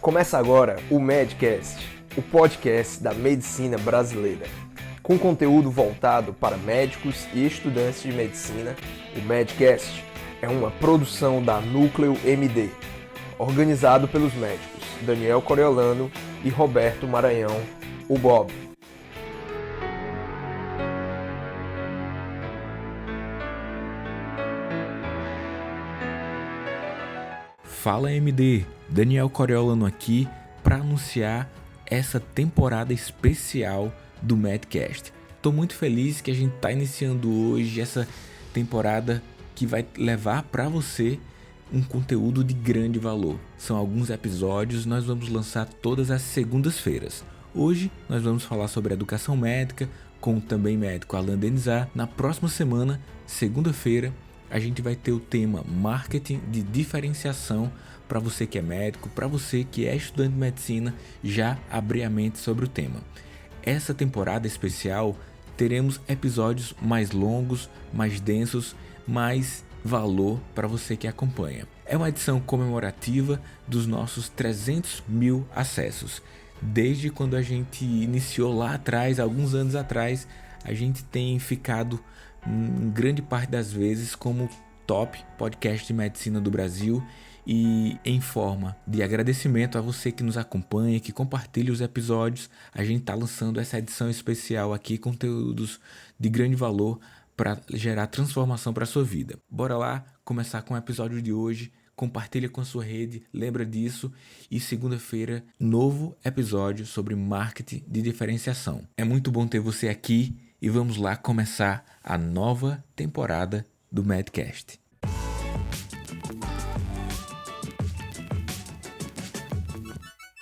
Começa agora o Medcast, o podcast da medicina brasileira. Com conteúdo voltado para médicos e estudantes de medicina, o Medcast é uma produção da Núcleo MD, organizado pelos médicos Daniel Coriolano e Roberto Maranhão, o Bob. Fala MD, Daniel Coriolano aqui para anunciar essa temporada especial do Medcast. Estou muito feliz que a gente está iniciando hoje essa temporada que vai levar para você um conteúdo de grande valor. São alguns episódios, nós vamos lançar todas as segundas-feiras. Hoje nós vamos falar sobre educação médica com o também médico Alain Denizar. Na próxima semana, segunda-feira, a gente vai ter o tema marketing de diferenciação para você que é médico, para você que é estudante de medicina, já abrir a mente sobre o tema. Essa temporada especial teremos episódios mais longos, mais densos, mais valor para você que acompanha. É uma edição comemorativa dos nossos 300 mil acessos. Desde quando a gente iniciou lá atrás, alguns anos atrás, a gente tem ficado em grande parte das vezes como top podcast de medicina do Brasil, e em forma de agradecimento a você que nos acompanha, que compartilha os episódios, a gente está lançando essa edição especial aqui, conteúdos de grande valor para gerar transformação para a sua vida. Bora lá começar com o episódio de hoje. Compartilha com a sua rede, lembra disso. E segunda-feira, novo episódio sobre marketing de diferenciação. É muito bom ter você aqui e vamos lá começar a nova temporada do Medcast.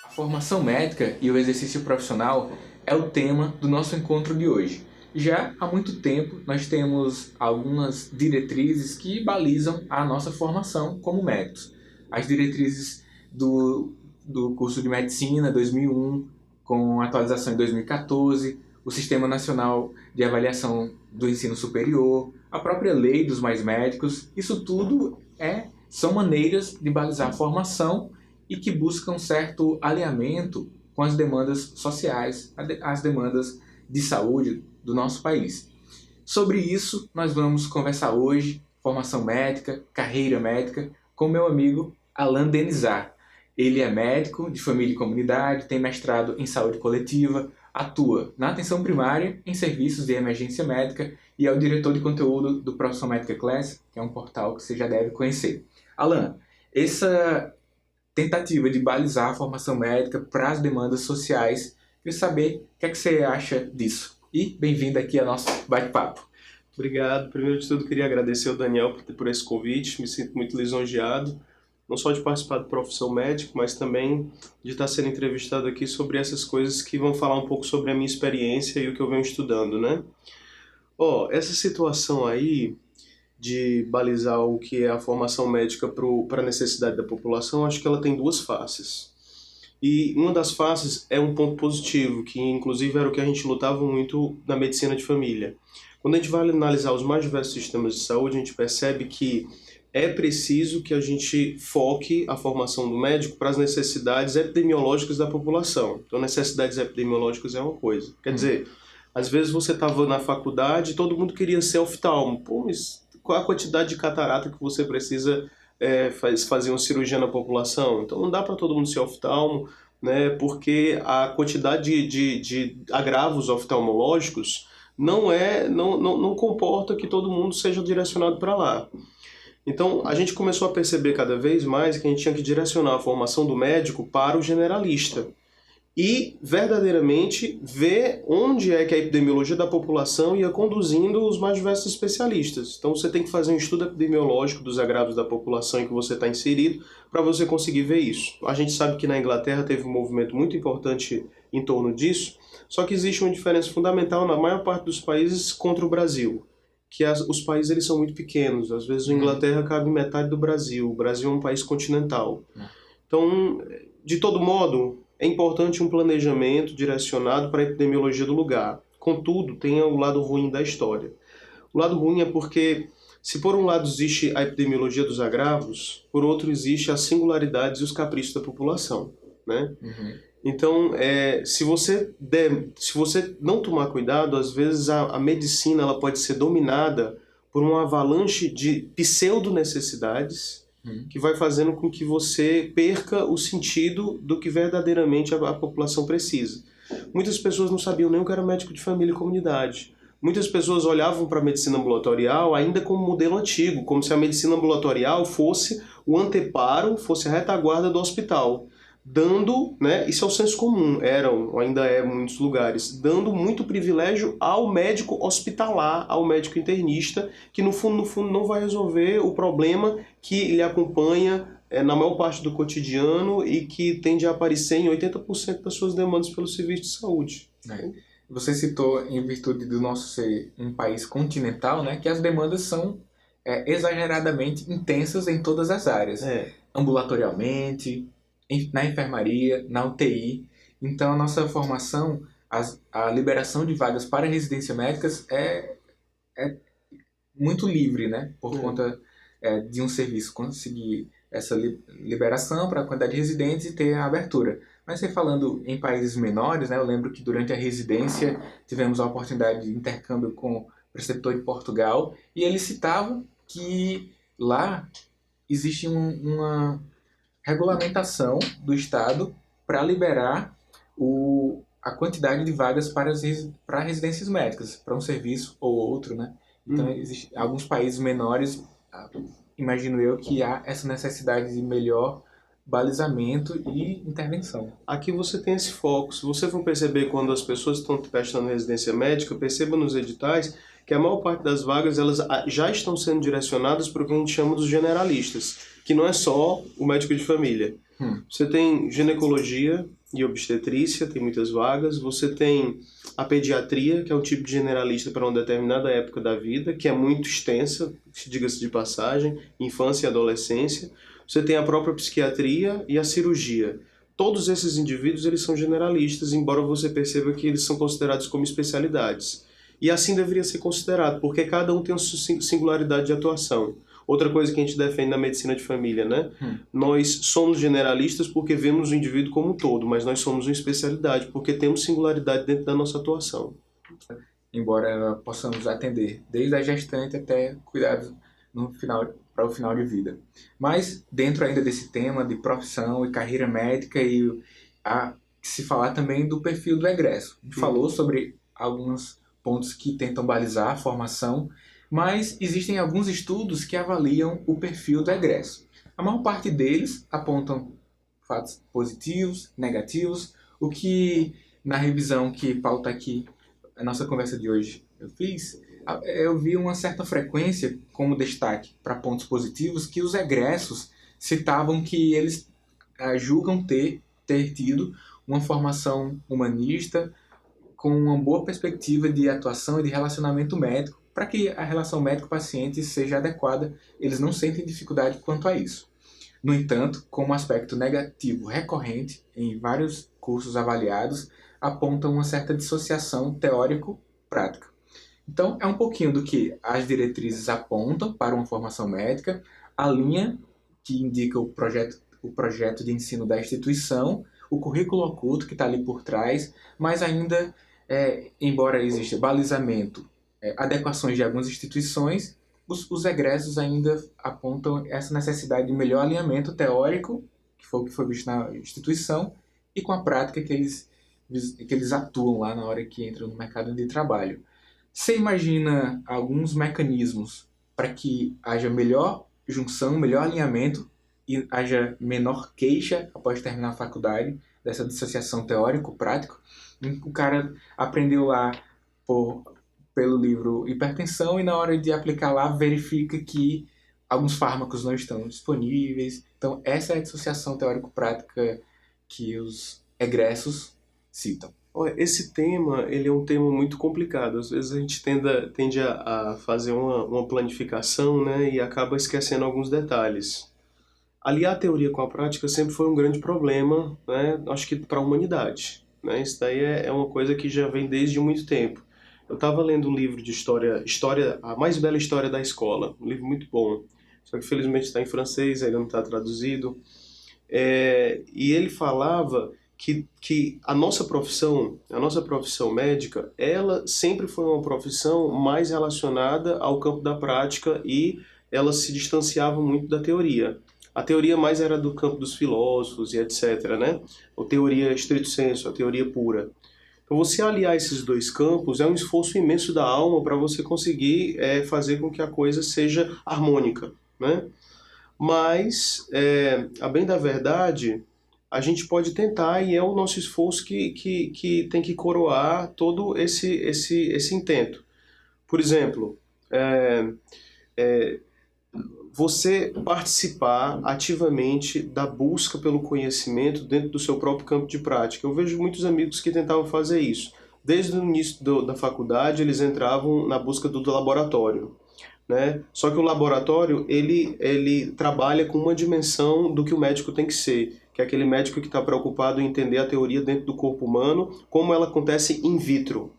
A formação médica e o exercício profissional é o tema do nosso encontro de hoje. Já há muito tempo nós temos algumas diretrizes que balizam a nossa formação como médicos. As diretrizes do curso de medicina 2001, com atualização em 2014, o Sistema Nacional de Avaliação do Ensino Superior, a própria Lei dos Mais Médicos, isso tudo são maneiras de balizar a formação e que buscam certo alinhamento com as demandas sociais, as demandas de saúde do nosso país. Sobre isso, nós vamos conversar hoje, formação médica, carreira médica, com meu amigo Alain Denizar. Ele é médico de família e comunidade, tem mestrado em saúde coletiva, atua na atenção primária, em serviços de emergência médica e é o diretor de conteúdo do Profissão Médica Class, que é um portal que você já deve conhecer. Alain, essa tentativa de balizar a formação médica para as demandas sociais, queria saber o que é que você acha disso. E bem-vindo aqui ao nosso bate-papo. Obrigado. Primeiro de tudo, queria agradecer ao Daniel por esse convite. Me sinto muito lisonjeado, não só de participar do Profissão Médica, mas também de estar sendo entrevistado aqui sobre essas coisas que vão falar um pouco sobre a minha experiência e o que eu venho estudando, né? Essa situação aí de balizar o que é a formação médica para a necessidade da população, acho que ela tem duas faces. E uma das faces é um ponto positivo, que inclusive era o que a gente lutava muito na medicina de família. Quando a gente vai analisar os mais diversos sistemas de saúde, a gente percebe que é preciso que a gente foque a formação do médico para as necessidades epidemiológicas da população. Então, necessidades epidemiológicas é uma coisa. Quer dizer, às vezes você estava na faculdade e todo mundo queria ser oftalmo. Pô, mas qual a quantidade de catarata que você precisa fazer uma cirurgia na população? Então não dá para todo mundo ser oftalmo, né, porque a quantidade de agravos oftalmológicos não comporta que todo mundo seja direcionado para lá. Então a gente começou a perceber cada vez mais que a gente tinha que direcionar a formação do médico para o generalista e verdadeiramente ver onde é que a epidemiologia da população ia conduzindo os mais diversos especialistas. Então você tem que fazer um estudo epidemiológico dos agravos da população em que você está inserido para você conseguir ver isso. A gente sabe que na Inglaterra teve um movimento muito importante em torno disso, só que existe uma diferença fundamental na maior parte dos países contra o Brasil, que os países eles são muito pequenos. Às vezes a Inglaterra cabe metade do Brasil, o Brasil é um país continental. Então, de todo modo, é importante um planejamento direcionado para a epidemiologia do lugar. Contudo, tem o lado ruim da história. O lado ruim é porque, se por um lado existe a epidemiologia dos agravos, por outro existe as singularidades e os caprichos da população. né? Então, se você não tomar cuidado, às vezes a medicina ela pode ser dominada por uma avalanche de pseudo-necessidades que vai fazendo com que você perca o sentido do que verdadeiramente a população precisa. Muitas pessoas não sabiam nem o que era médico de família e comunidade. Muitas pessoas olhavam para a medicina ambulatorial ainda como modelo antigo, como se a medicina ambulatorial fosse o anteparo, fosse a retaguarda do hospital, dando, né, isso é o senso comum, ainda é em muitos lugares, dando muito privilégio ao médico hospitalar, ao médico internista, que no fundo não vai resolver o problema que lhe acompanha na maior parte do cotidiano e que tende a aparecer em 80% das suas demandas pelo serviço de saúde. Você citou, em virtude do nosso ser um país continental, né, que as demandas são exageradamente intensas em todas as áreas. Ambulatorialmente, na enfermaria, na UTI. Então, a nossa formação, a liberação de vagas para residência médicas é muito livre, né? Por conta de um serviço conseguir essa liberação para a quantidade de residentes e ter a abertura. Mas você falando em países menores, né? Eu lembro que durante a residência tivemos a oportunidade de intercâmbio com o preceptor de Portugal e ele citava que lá existe uma regulamentação do Estado para liberar a quantidade de vagas para residências médicas, para um serviço ou outro, né? Então, existem alguns países menores, imagino eu, que há essa necessidade de melhor balizamento e intervenção. Aqui você tem esse foco. Se você for perceber quando as pessoas estão prestando residência médica, perceba nos editais que a maior parte das vagas elas já estão sendo direcionadas para o que a gente chama dos generalistas, que não é só o médico de família. Você tem ginecologia e obstetrícia, tem muitas vagas. Você tem a pediatria, que é um tipo de generalista para uma determinada época da vida, que é muito extensa, diga-se de passagem, infância e adolescência. Você tem a própria psiquiatria e a cirurgia. Todos esses indivíduos eles são generalistas, embora você perceba que eles são considerados como especialidades. E assim deveria ser considerado, porque cada um tem a sua singularidade de atuação. Outra coisa que a gente defende na medicina de família, né? Nós somos generalistas porque vemos o indivíduo como um todo, mas nós somos uma especialidade porque temos singularidade dentro da nossa atuação. Embora possamos atender desde a gestante até cuidados para o final de vida. Mas dentro ainda desse tema de profissão e carreira médica se falar também do perfil do egresso. A gente falou sobre alguns pontos que tentam balizar a formação, mas existem alguns estudos que avaliam o perfil do egresso. A maior parte deles apontam fatos positivos, negativos, o que na revisão que pauta aqui a nossa conversa de hoje eu vi uma certa frequência como destaque para pontos positivos que os egressos citavam que eles julgam ter tido uma formação humanista com uma boa perspectiva de atuação e de relacionamento médico, para que a relação médico-paciente seja adequada, eles não sentem dificuldade quanto a isso. No entanto, como aspecto negativo recorrente em vários cursos avaliados, apontam uma certa dissociação teórico-prática. Então, é um pouquinho do que as diretrizes apontam para uma formação médica, a linha que indica o projeto de ensino da instituição, o currículo oculto que está ali por trás, mas ainda, embora exista balizamento, adequações de algumas instituições, os egressos ainda apontam essa necessidade de melhor alinhamento teórico, que foi o que foi visto na instituição, e com a prática que eles atuam lá na hora que entram no mercado de trabalho. Você imagina alguns mecanismos para que haja melhor junção, melhor alinhamento e haja menor queixa após terminar a faculdade dessa dissociação teórico-prático? O cara aprendeu lá pelo livro Hipertensão e na hora de aplicar lá verifica que alguns fármacos não estão disponíveis. Então essa é a dissociação teórico-prática que os egressos citam. Esse tema ele é um tema muito complicado. Às vezes a gente tende a fazer uma planificação, né, e acaba esquecendo alguns detalhes. Aliar a teoria com a prática sempre foi um grande problema, né, acho que para a humanidade. Né? Isso daí é uma coisa que já vem desde muito tempo. Eu estava lendo um livro de história, A Mais Bela História da Escola, um livro muito bom, só que felizmente está em francês, ainda não está traduzido. E ele falava que a nossa profissão médica, ela sempre foi uma profissão mais relacionada ao campo da prática e ela se distanciava muito da teoria. A teoria mais era do campo dos filósofos e etc., né? A teoria estrito sensu, a teoria pura. Então você aliar esses dois campos é um esforço imenso da alma para você conseguir fazer com que a coisa seja harmônica, né? Mas, a bem da verdade, a gente pode tentar e é o nosso esforço que tem que coroar todo esse intento. Por exemplo, você participar ativamente da busca pelo conhecimento dentro do seu próprio campo de prática. Eu vejo muitos amigos que tentavam fazer isso. Desde o início da faculdade, eles entravam na busca do laboratório, né? Só que o laboratório, ele trabalha com uma dimensão do que o médico tem que ser, que é aquele médico que está preocupado em entender a teoria dentro do corpo humano, como ela acontece in vitro.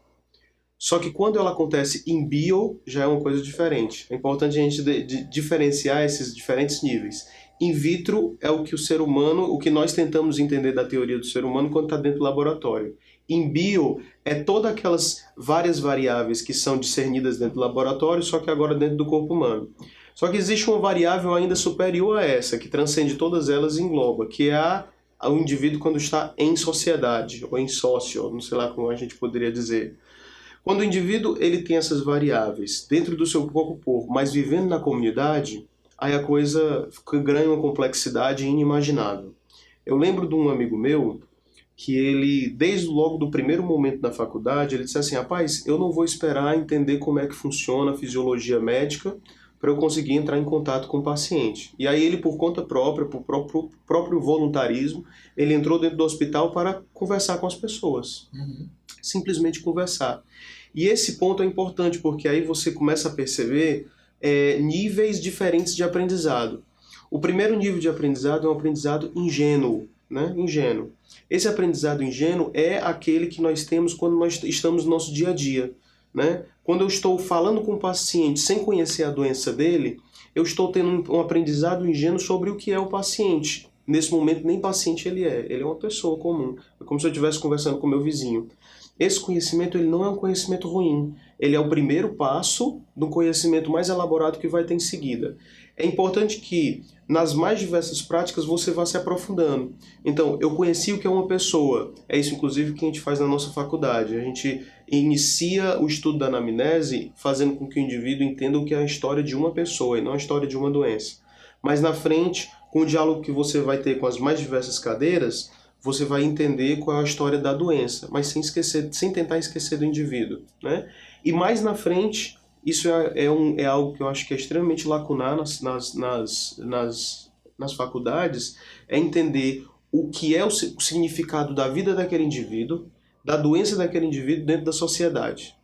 Só que quando ela acontece em bio, já é uma coisa diferente. É importante a gente diferenciar esses diferentes níveis. In vitro é o que o ser humano, o que nós tentamos entender da teoria do ser humano quando está dentro do laboratório. Em bio é todas aquelas várias variáveis que são discernidas dentro do laboratório, só que agora dentro do corpo humano. Só que existe uma variável ainda superior a essa, que transcende todas elas e engloba, que é o indivíduo quando está em sociedade, ou em sócio, não sei lá como a gente poderia dizer. Quando o indivíduo ele tem essas variáveis dentro do seu próprio corpo, mas vivendo na comunidade, aí a coisa ganha uma complexidade inimaginável. Eu lembro de um amigo meu que ele, desde logo do primeiro momento da faculdade, ele disse assim, rapaz, eu não vou esperar entender como é que funciona a fisiologia médica para eu conseguir entrar em contato com o paciente. E aí ele, por conta própria, por próprio voluntarismo, ele entrou dentro do hospital para conversar com as pessoas. Simplesmente conversar. E esse ponto é importante, porque aí você começa a perceber níveis diferentes de aprendizado. O primeiro nível de aprendizado é um aprendizado ingênuo, né? Ingênuo. Esse aprendizado ingênuo é aquele que nós temos quando nós estamos no nosso dia a dia, né? Quando eu estou falando com o paciente sem conhecer a doença dele, eu estou tendo um aprendizado ingênuo sobre o que é o paciente. Nesse momento, nem paciente ele é uma pessoa comum. É como se eu estivesse conversando com o meu vizinho. Esse conhecimento ele não é um conhecimento ruim. Ele é o primeiro passo do conhecimento mais elaborado que vai ter em seguida. É importante que, nas mais diversas práticas, você vá se aprofundando. Então, eu conheci o que é uma pessoa. É isso, inclusive, que a gente faz na nossa faculdade. A gente inicia o estudo da anamnese fazendo com que o indivíduo entenda o que é a história de uma pessoa e não a história de uma doença. Mas, na frente, com o diálogo que você vai ter com as mais diversas cadeiras, você vai entender qual é a história da doença, mas sem tentar esquecer do indivíduo, né? E mais na frente, isso é algo que eu acho que é extremamente lacunar nas faculdades, é entender o que é o significado da vida daquele indivíduo, da doença daquele indivíduo dentro da sociedade.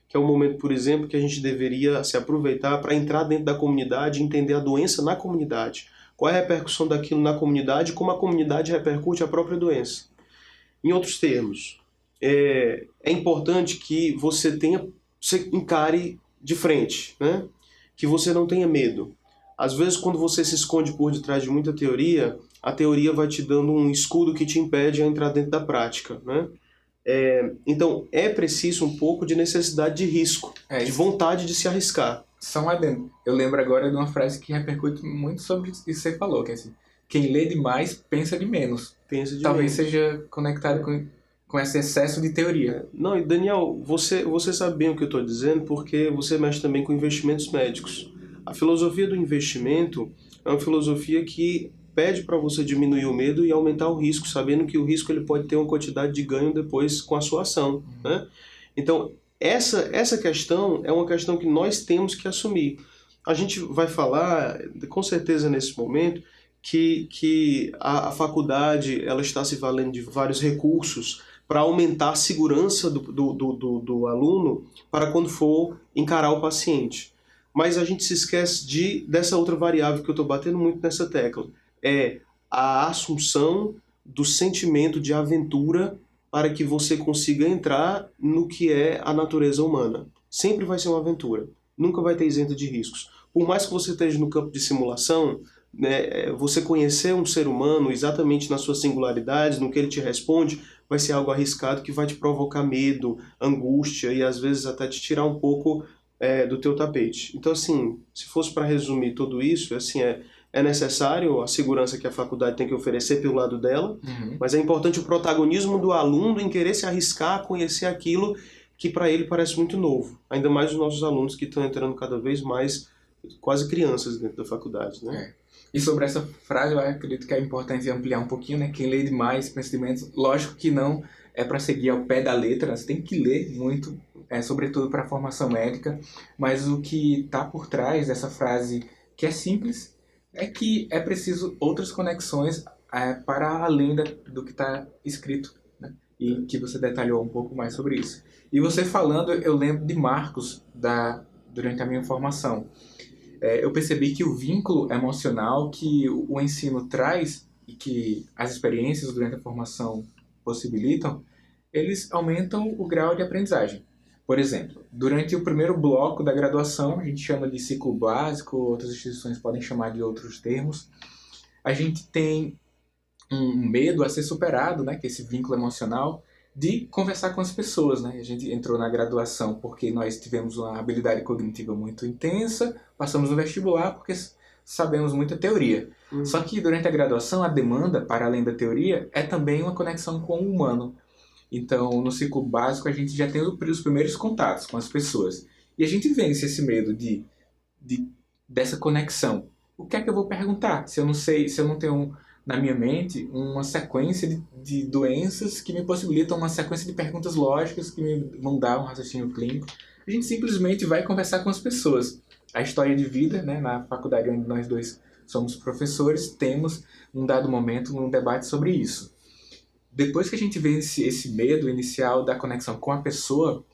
Que é um momento, por exemplo, que a gente deveria se aproveitar para entrar dentro da comunidade e entender a doença na comunidade. Qual é a repercussão daquilo na comunidade, como a comunidade repercute a própria doença. Em outros termos, é importante que você encare de frente, né? Que você não tenha medo. Às vezes, quando você se esconde por detrás de muita teoria, a teoria vai te dando um escudo que te impede a entrar dentro da prática, né? Então, é preciso um pouco de necessidade de risco, de vontade de se arriscar. Só um adendo. Eu lembro agora de uma frase que repercute muito sobre isso que você falou, que é assim, quem lê demais pensa de menos. Talvez seja conectado com esse excesso de teoria. Não, e Daniel, você sabe bem o que eu estou dizendo, porque você mexe também com investimentos médicos. A filosofia do investimento é uma filosofia que pede para você diminuir o medo e aumentar o risco, sabendo que o risco ele pode ter uma quantidade de ganho depois com a sua ação, né? Então, essa questão é uma questão que nós temos que assumir. A gente vai falar, com certeza nesse momento, que a faculdade ela está se valendo de vários recursos para aumentar a segurança do aluno para quando for encarar o paciente. Mas a gente se esquece dessa outra variável que eu estou batendo muito nessa tecla. É a assunção do sentimento de aventura para que você consiga entrar no que é a natureza humana. Sempre vai ser uma aventura. Nunca vai ter isento de riscos. Por mais que você esteja no campo de simulação, né, você conhecer um ser humano exatamente nas suas singularidades, no que ele te responde, vai ser algo arriscado que vai te provocar medo, angústia e às vezes até te tirar um pouco do teu tapete. Então, assim, se fosse para resumir tudo isso, assim, é necessário a segurança que a faculdade tem que oferecer pelo lado dela, mas é importante o protagonismo do aluno em querer se arriscar a conhecer aquilo que para ele parece muito novo. Ainda mais os nossos alunos que estão entrando cada vez mais, quase crianças dentro da faculdade, né? E sobre essa frase, eu acredito que é importante ampliar um pouquinho, né? Quem lê demais procedimentos, lógico que não é para seguir ao pé da letra, você tem que ler muito, sobretudo para a formação médica, mas o que está por trás dessa frase, que é simples, é que é preciso outras conexões para além do que está escrito, né? E que você detalhou um pouco mais sobre isso. E você falando, eu lembro de marcos durante a minha formação. Eu percebi que o vínculo emocional que o ensino traz e que as experiências durante a formação possibilitam, eles aumentam o grau de aprendizagem. Por exemplo, durante o primeiro bloco da graduação, a gente chama de ciclo básico, outras instituições podem chamar de outros termos, a gente tem um medo a ser superado, né, que é esse vínculo emocional, de conversar com as pessoas, né? A gente entrou na graduação porque nós tivemos uma habilidade cognitiva muito intensa, passamos no vestibular porque sabemos muita teoria. Só que durante a graduação a demanda, para além da teoria, é também uma conexão com o humano. Então, no ciclo básico, a gente já tem os primeiros contatos com as pessoas. E a gente vence esse medo dessa conexão. O que é que eu vou perguntar? Se eu não sei, se eu não tenho na minha mente uma sequência de doenças que me possibilitam uma sequência de perguntas lógicas que me vão dar um raciocínio clínico. A gente simplesmente vai conversar com as pessoas. A história de vida, né, na faculdade onde nós dois somos professores, temos um dado momento um debate sobre isso. Depois que a gente vence esse medo inicial da conexão com a pessoa,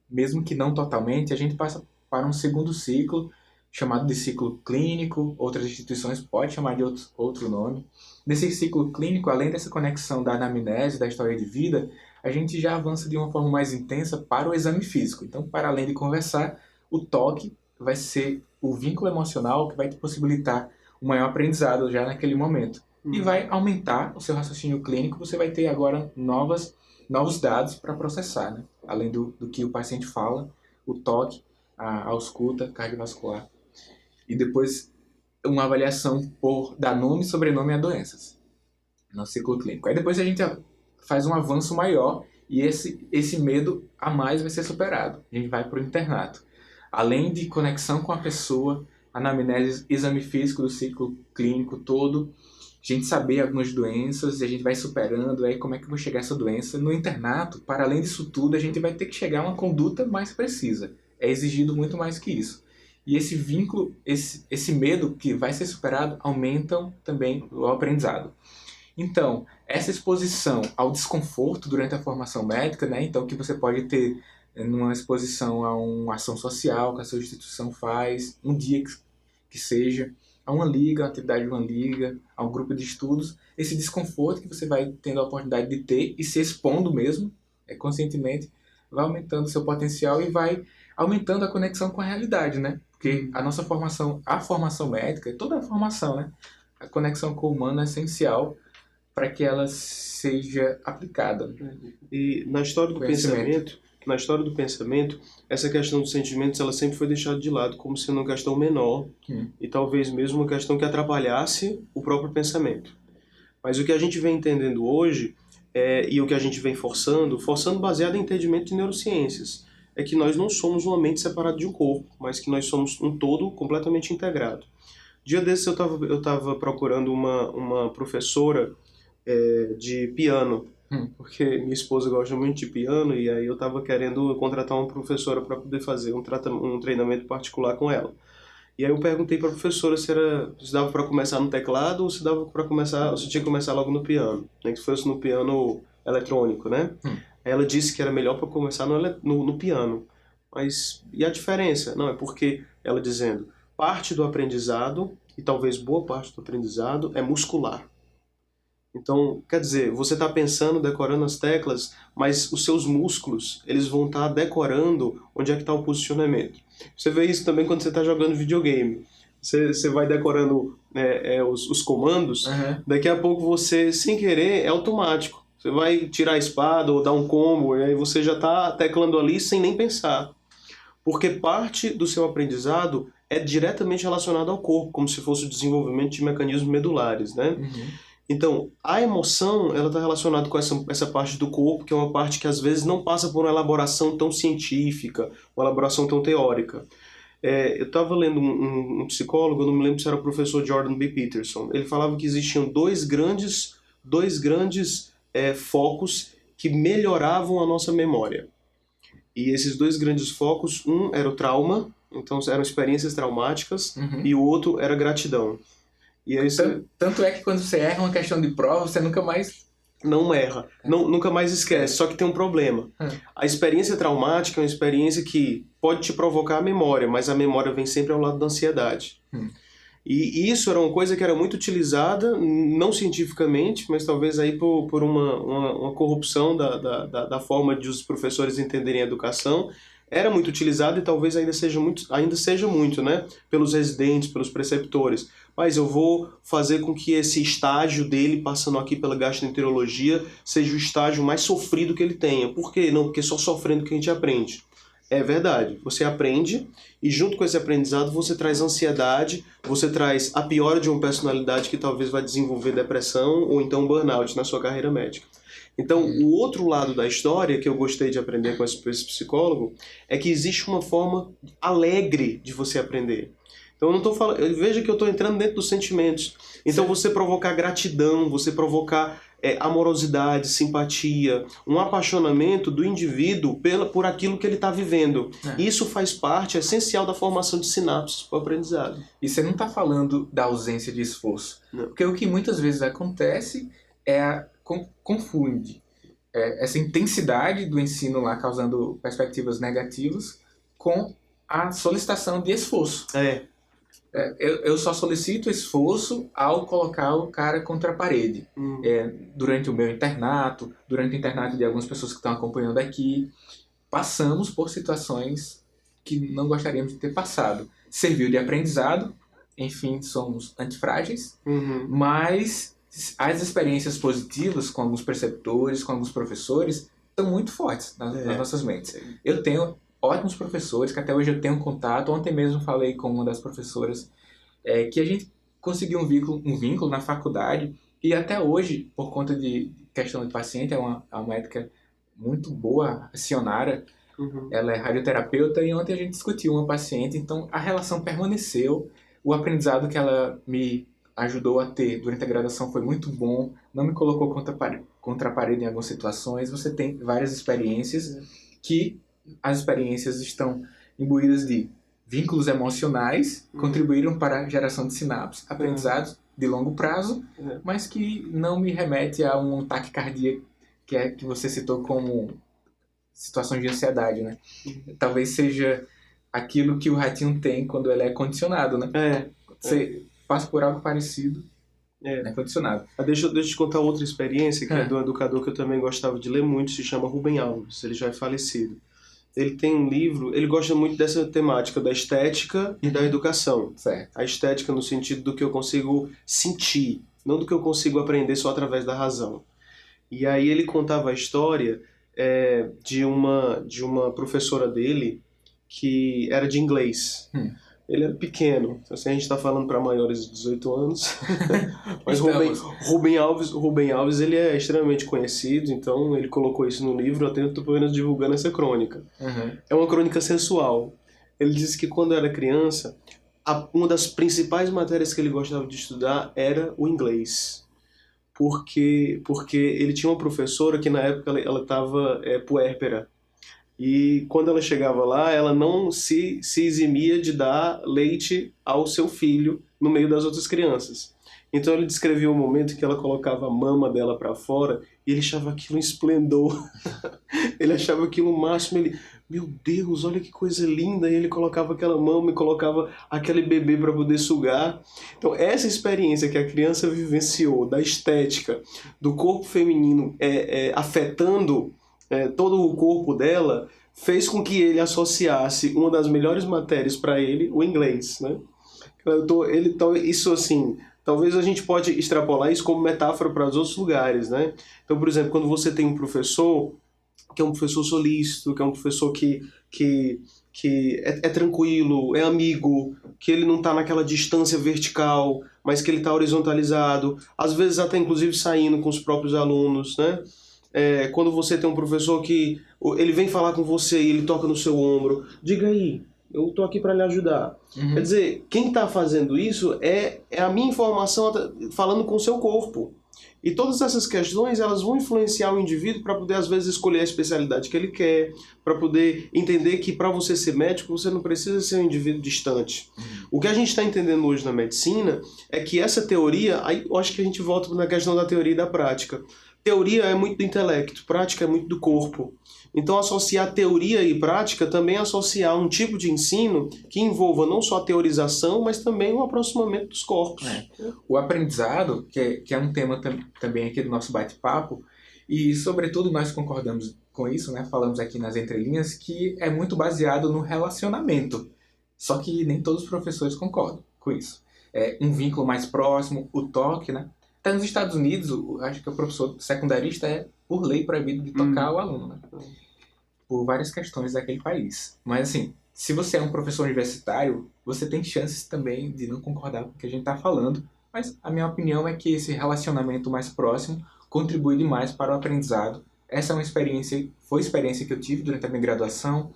mesmo que não totalmente, a gente passa para um segundo ciclo, chamado de ciclo clínico, outras instituições podem chamar de outro nome. Nesse ciclo clínico, além dessa conexão da anamnese, da história de vida, a gente já avança de uma forma mais intensa para o exame físico. Então, para além de conversar, o toque vai ser o vínculo emocional que vai te possibilitar um maior aprendizado já naquele momento. E vai aumentar o seu raciocínio clínico, você vai ter agora novos dados para processar, né? Além do que o paciente fala, o toque, a escuta cardiovascular. E depois uma avaliação por dar nome e sobrenome a doenças no ciclo clínico. Aí depois a gente faz um avanço maior e esse medo a mais vai ser superado. A gente vai para o internato. Além de conexão com a pessoa, anamnese, exame físico do ciclo clínico todo, a gente saber algumas doenças e a gente vai superando, aí como é que eu vou chegar a essa doença? No internato, para além disso tudo, a gente vai ter que chegar a uma conduta mais precisa. É exigido muito mais que isso. E esse vínculo, esse medo que vai ser superado, aumentam também o aprendizado. Então, essa exposição ao desconforto durante a formação médica, né? Então, que você pode ter numa exposição a uma ação social que a sua instituição faz, um dia que seja, a uma liga, a atividade de uma liga, a um grupo de estudos, esse desconforto que você vai tendo a oportunidade de ter e se expondo mesmo, conscientemente, vai aumentando o seu potencial e vai aumentando a conexão com a realidade, né? Porque a nossa formação, a formação médica, toda a formação, né? A conexão com o humano é essencial para que ela seja aplicada. E na história do pensamento, essa questão dos sentimentos ela sempre foi deixada de lado como sendo uma questão menor e talvez mesmo uma questão que atrapalhasse o próprio pensamento. Mas o que a gente vem entendendo hoje e o que a gente vem forçando baseado em entendimento de neurociências, é que nós não somos uma mente separada de um corpo, mas que nós somos um todo completamente integrado. Dia desses eu estava procurando uma professora de piano, porque minha esposa gosta muito de piano, e aí eu estava querendo contratar uma professora para poder fazer um treinamento particular com ela. E aí eu perguntei para a professora se dava para começar no teclado ou se dava para começar, ou se tinha que começar logo no piano, nem que fosse no piano eletrônico, né? Aí ela disse que era melhor para começar no piano. Mas e a diferença? Não, é porque ela dizendo, parte do aprendizado, e talvez boa parte do aprendizado, é muscular. Então, quer dizer, você está pensando, decorando as teclas, mas os seus músculos, eles vão estar decorando onde é que está o posicionamento. Você vê isso também quando você está jogando videogame. você vai decorando os comandos, daqui a pouco você, sem querer, é automático. Você vai tirar a espada ou dar um combo, e aí você já está teclando ali sem nem pensar. Porque parte do seu aprendizado é diretamente relacionado ao corpo, como se fosse o desenvolvimento de mecanismos medulares, né? Então, a emoção, ela está relacionada com essa parte do corpo, que é uma parte que às vezes não passa por uma elaboração tão científica, uma elaboração tão teórica. Eu estava lendo um psicólogo, eu não me lembro se era o professor Jordan B. Peterson. Ele falava que existiam dois grandes focos que melhoravam a nossa memória. E esses dois grandes focos, um era o trauma, então eram experiências traumáticas, e o outro era gratidão. E aí tanto é que quando você erra uma questão de prova, você nunca mais... Não erra, nunca mais esquece, só que tem um problema. A experiência traumática é uma experiência que pode te provocar a memória, mas a memória vem sempre ao lado da ansiedade. E isso era uma coisa que era muito utilizada, não cientificamente, mas talvez aí por uma corrupção da forma de os professores entenderem a educação. Era muito utilizado e talvez ainda seja muito, né? Pelos residentes, pelos preceptores. Mas eu vou fazer com que esse estágio dele, passando aqui pela gastroenterologia, seja o estágio mais sofrido que ele tenha. Por quê? Não, porque só sofrendo que a gente aprende. É verdade, você aprende e junto com esse aprendizado você traz ansiedade, você traz a piora de uma personalidade que talvez vai desenvolver depressão ou então burnout na sua carreira médica. Então, o outro lado da história que eu gostei de aprender com esse psicólogo é que existe uma forma alegre de você aprender. Então, eu não estou falando, veja que eu estou entrando dentro dos sentimentos. Então, você provocar gratidão, você provocar amorosidade, simpatia, um apaixonamento do indivíduo por aquilo que ele está vivendo. Isso faz parte essencial da formação de sinapses para o aprendizado. E você não está falando da ausência de esforço. Não. Porque o que muitas vezes acontece é confunde essa intensidade do ensino lá causando perspectivas negativas com a solicitação de esforço. Eu só solicito esforço ao colocar o cara contra a parede. Durante o meu internato, durante o internato de algumas pessoas que estão acompanhando aqui, passamos por situações que não gostaríamos de ter passado. Serviu de aprendizado, enfim, somos antifrágeis, mas as experiências positivas com alguns preceptores, com alguns professores, estão muito fortes nas nossas mentes. Eu tenho ótimos professores, que até hoje eu tenho contato. Ontem mesmo falei com uma das professoras que a gente conseguiu um vínculo na faculdade e até hoje, por conta de questão de paciente, é uma médica muito boa, a Sionara. Ela é radioterapeuta e ontem a gente discutiu uma paciente, então a relação permaneceu. O aprendizado que ela me ajudou a ter durante a graduação foi muito bom, não me colocou contra a parede em algumas situações. Você tem várias experiências que as experiências estão imbuídas de vínculos emocionais, contribuíram para a geração de sinapses, aprendizados de longo prazo, mas que não me remete a um ataque cardíaco que você citou como situações de ansiedade, né? Talvez seja aquilo que o ratinho tem quando ele é condicionado, né? Você passa por algo parecido, né? Condicionado. Deixa eu te contar outra experiência, que é de um educador que eu também gostava de ler muito, se chama Rubem Alves, ele já é falecido. Ele tem um livro, ele gosta muito dessa temática da estética e da educação. A estética no sentido do que eu consigo sentir, não do que eu consigo aprender só através da razão. E aí ele contava a história de uma professora dele que era de inglês. Ele era pequeno, assim a gente está falando para maiores de 18 anos, mas Rubem Alves ele é extremamente conhecido, então ele colocou isso no livro, eu estou apenas divulgando essa crônica. É uma crônica sensual. Ele disse que quando era criança, uma das principais matérias que ele gostava de estudar era o inglês, porque ele tinha uma professora que na época ela estava puérpera. E quando ela chegava lá, ela não se eximia de dar leite ao seu filho no meio das outras crianças. Então ele descrevia o momento que ela colocava a mama dela para fora e ele achava aquilo um esplendor. Ele achava aquilo o máximo. Ele, meu Deus, olha que coisa linda. E ele colocava aquela mama e colocava aquele bebê para poder sugar. Então essa experiência que a criança vivenciou da estética, do corpo feminino afetando todo o corpo dela, fez com que ele associasse uma das melhores matérias para ele, o inglês, né? Isso assim, talvez a gente pode extrapolar isso como metáfora para os outros lugares, né? Então, por exemplo, quando você tem um professor que é um professor solícito, que é um professor que é tranquilo, é amigo, que ele não está naquela distância vertical, mas que ele está horizontalizado, às vezes até inclusive saindo com os próprios alunos, né? Quando você tem um professor que ele vem falar com você e ele toca no seu ombro, diga aí, eu estou aqui para lhe ajudar. Quer dizer, quem está fazendo isso é a minha informação falando com o seu corpo. E todas essas questões, elas vão influenciar o indivíduo para poder, às vezes, escolher a especialidade que ele quer, para poder entender que para você ser médico, você não precisa ser um indivíduo distante. O que a gente está entendendo hoje na medicina é que essa teoria, aí eu acho que a gente volta na questão da teoria e da prática. Teoria é muito do intelecto, prática é muito do corpo. Então, associar teoria e prática também é associar um tipo de ensino que envolva não só a teorização, mas também o aproximamento dos corpos. O aprendizado, que é um tema também aqui do nosso bate-papo, e, sobretudo, nós concordamos com isso, né? Falamos aqui nas entrelinhas, que é muito baseado no relacionamento. Só que nem todos os professores concordam com isso. Um vínculo mais próximo, o toque, né? Até nos Estados Unidos, acho que o professor secundarista é, por lei, proibido de tocar o aluno, né? Por várias questões daquele país. Mas, assim, se você é um professor universitário, você tem chances também de não concordar com o que a gente está falando, mas a minha opinião é que esse relacionamento mais próximo contribui demais para o aprendizado. Essa é foi uma experiência que eu tive durante a minha graduação.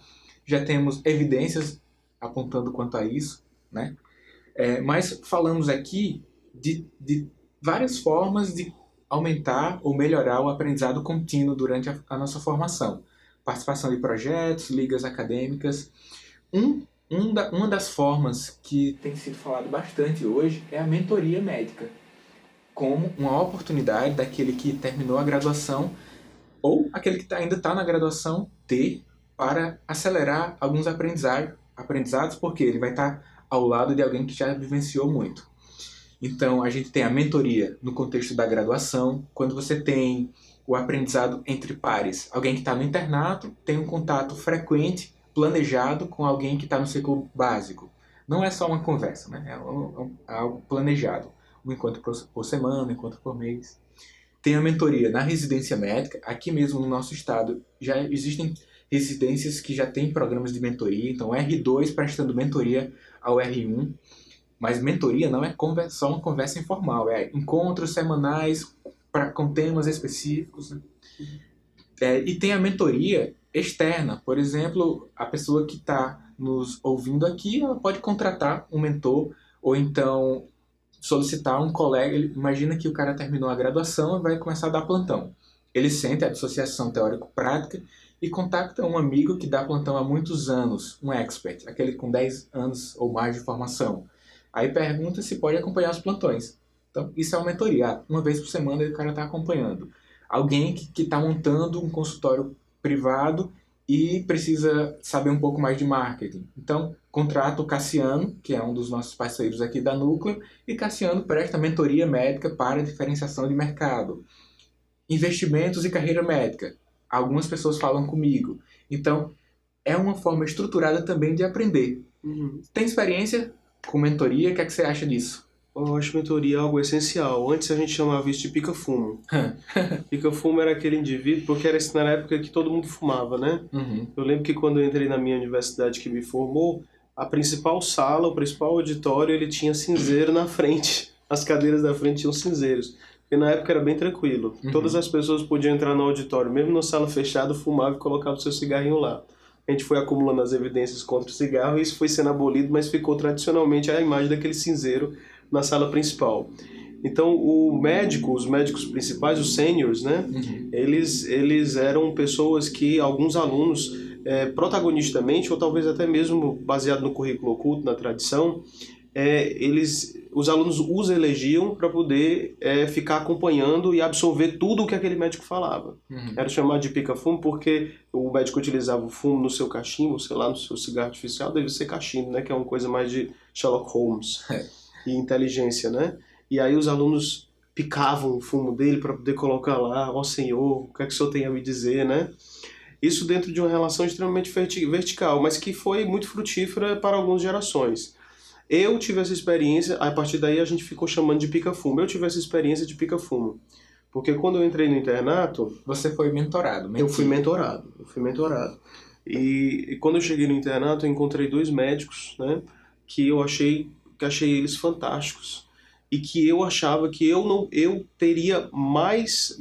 Já temos evidências apontando quanto a isso, né? Mas falamos aqui de várias formas de aumentar ou melhorar o aprendizado contínuo durante a nossa formação. Participação de projetos, ligas acadêmicas. Uma das formas que tem sido falado bastante hoje é a mentoria médica, como uma oportunidade daquele que terminou a graduação ou aquele que ainda está na graduação ter para acelerar alguns aprendizados, porque ele vai estar ao lado de alguém que já vivenciou muito. Então, a gente tem a mentoria no contexto da graduação, quando você tem o aprendizado entre pares. Alguém que está no internato tem um contato frequente, planejado, com alguém que está no ciclo básico. Não é só uma conversa, né? É algo planejado. Um encontro por semana, um encontro por mês. Tem a mentoria na residência médica. Aqui mesmo no nosso estado já existem residências que já têm programas de mentoria. Então, R2 prestando mentoria ao R1. Mas mentoria não é só uma conversa informal. É encontros semanais com temas específicos. Né? E tem a mentoria externa. Por exemplo, a pessoa que está nos ouvindo aqui, ela pode contratar um mentor ou então solicitar um colega. Imagina que o cara terminou a graduação e vai começar a dar plantão. Ele sente a dissociação teórico-prática e contacta um amigo que dá plantão há muitos anos, um expert, aquele com 10 anos ou mais de formação. Aí pergunta se pode acompanhar os plantões. Então, isso é uma mentoria. Uma vez por semana o cara está acompanhando. Alguém que está montando um consultório privado e precisa saber um pouco mais de marketing. Então, contrata o Cassiano, que é um dos nossos parceiros aqui da Núcleo, e Cassiano presta mentoria médica para diferenciação de mercado. Investimentos e carreira médica. Algumas pessoas falam comigo. Então, é uma forma estruturada também de aprender. Tem experiência com mentoria? O que é que você acha disso? Eu acho mentoria algo essencial. Antes a gente chamava isso de pica-fumo. Pica-fumo era aquele indivíduo, porque era isso na época que todo mundo fumava, né? Eu lembro que quando eu entrei na minha universidade que me formou, a principal sala, o principal auditório, ele tinha cinzeiro na frente. As cadeiras da frente tinham cinzeiros. Porque na época era bem tranquilo. Todas as pessoas podiam entrar no auditório, mesmo na sala fechada, fumava e colocava o seu cigarrinho lá. A gente foi acumulando as evidências contra o cigarro e isso foi sendo abolido, mas ficou tradicionalmente a imagem daquele cinzeiro na sala principal. Então, os médicos principais, os seniors, né? Eles eram pessoas que alguns alunos, protagonistamente, ou talvez até mesmo baseado no currículo oculto, na tradição, os alunos os elegiam para poder ficar acompanhando e absorver tudo o que aquele médico falava. Era chamado de pica-fumo porque o médico utilizava o fumo no seu cachimbo, sei lá, no seu cigarro artificial, deve ser cachimbo, né? Que é uma coisa mais de Sherlock Holmes e inteligência, né? E aí os alunos picavam o fumo dele para poder colocar lá, ó Senhor, o que é que o Senhor tem a me dizer, né? Isso dentro de uma relação extremamente vertical, mas que foi muito frutífera para algumas gerações. eu tive essa experiência, a partir daí a gente ficou chamando de pica-fumo. Eu tive essa experiência de pica-fumo. Porque quando eu entrei no internato... Você foi mentorado. Eu fui mentorado. E quando eu cheguei no internato, eu encontrei 2 médicos, né, que eu achei eles fantásticos. E que eu achava que eu teria mais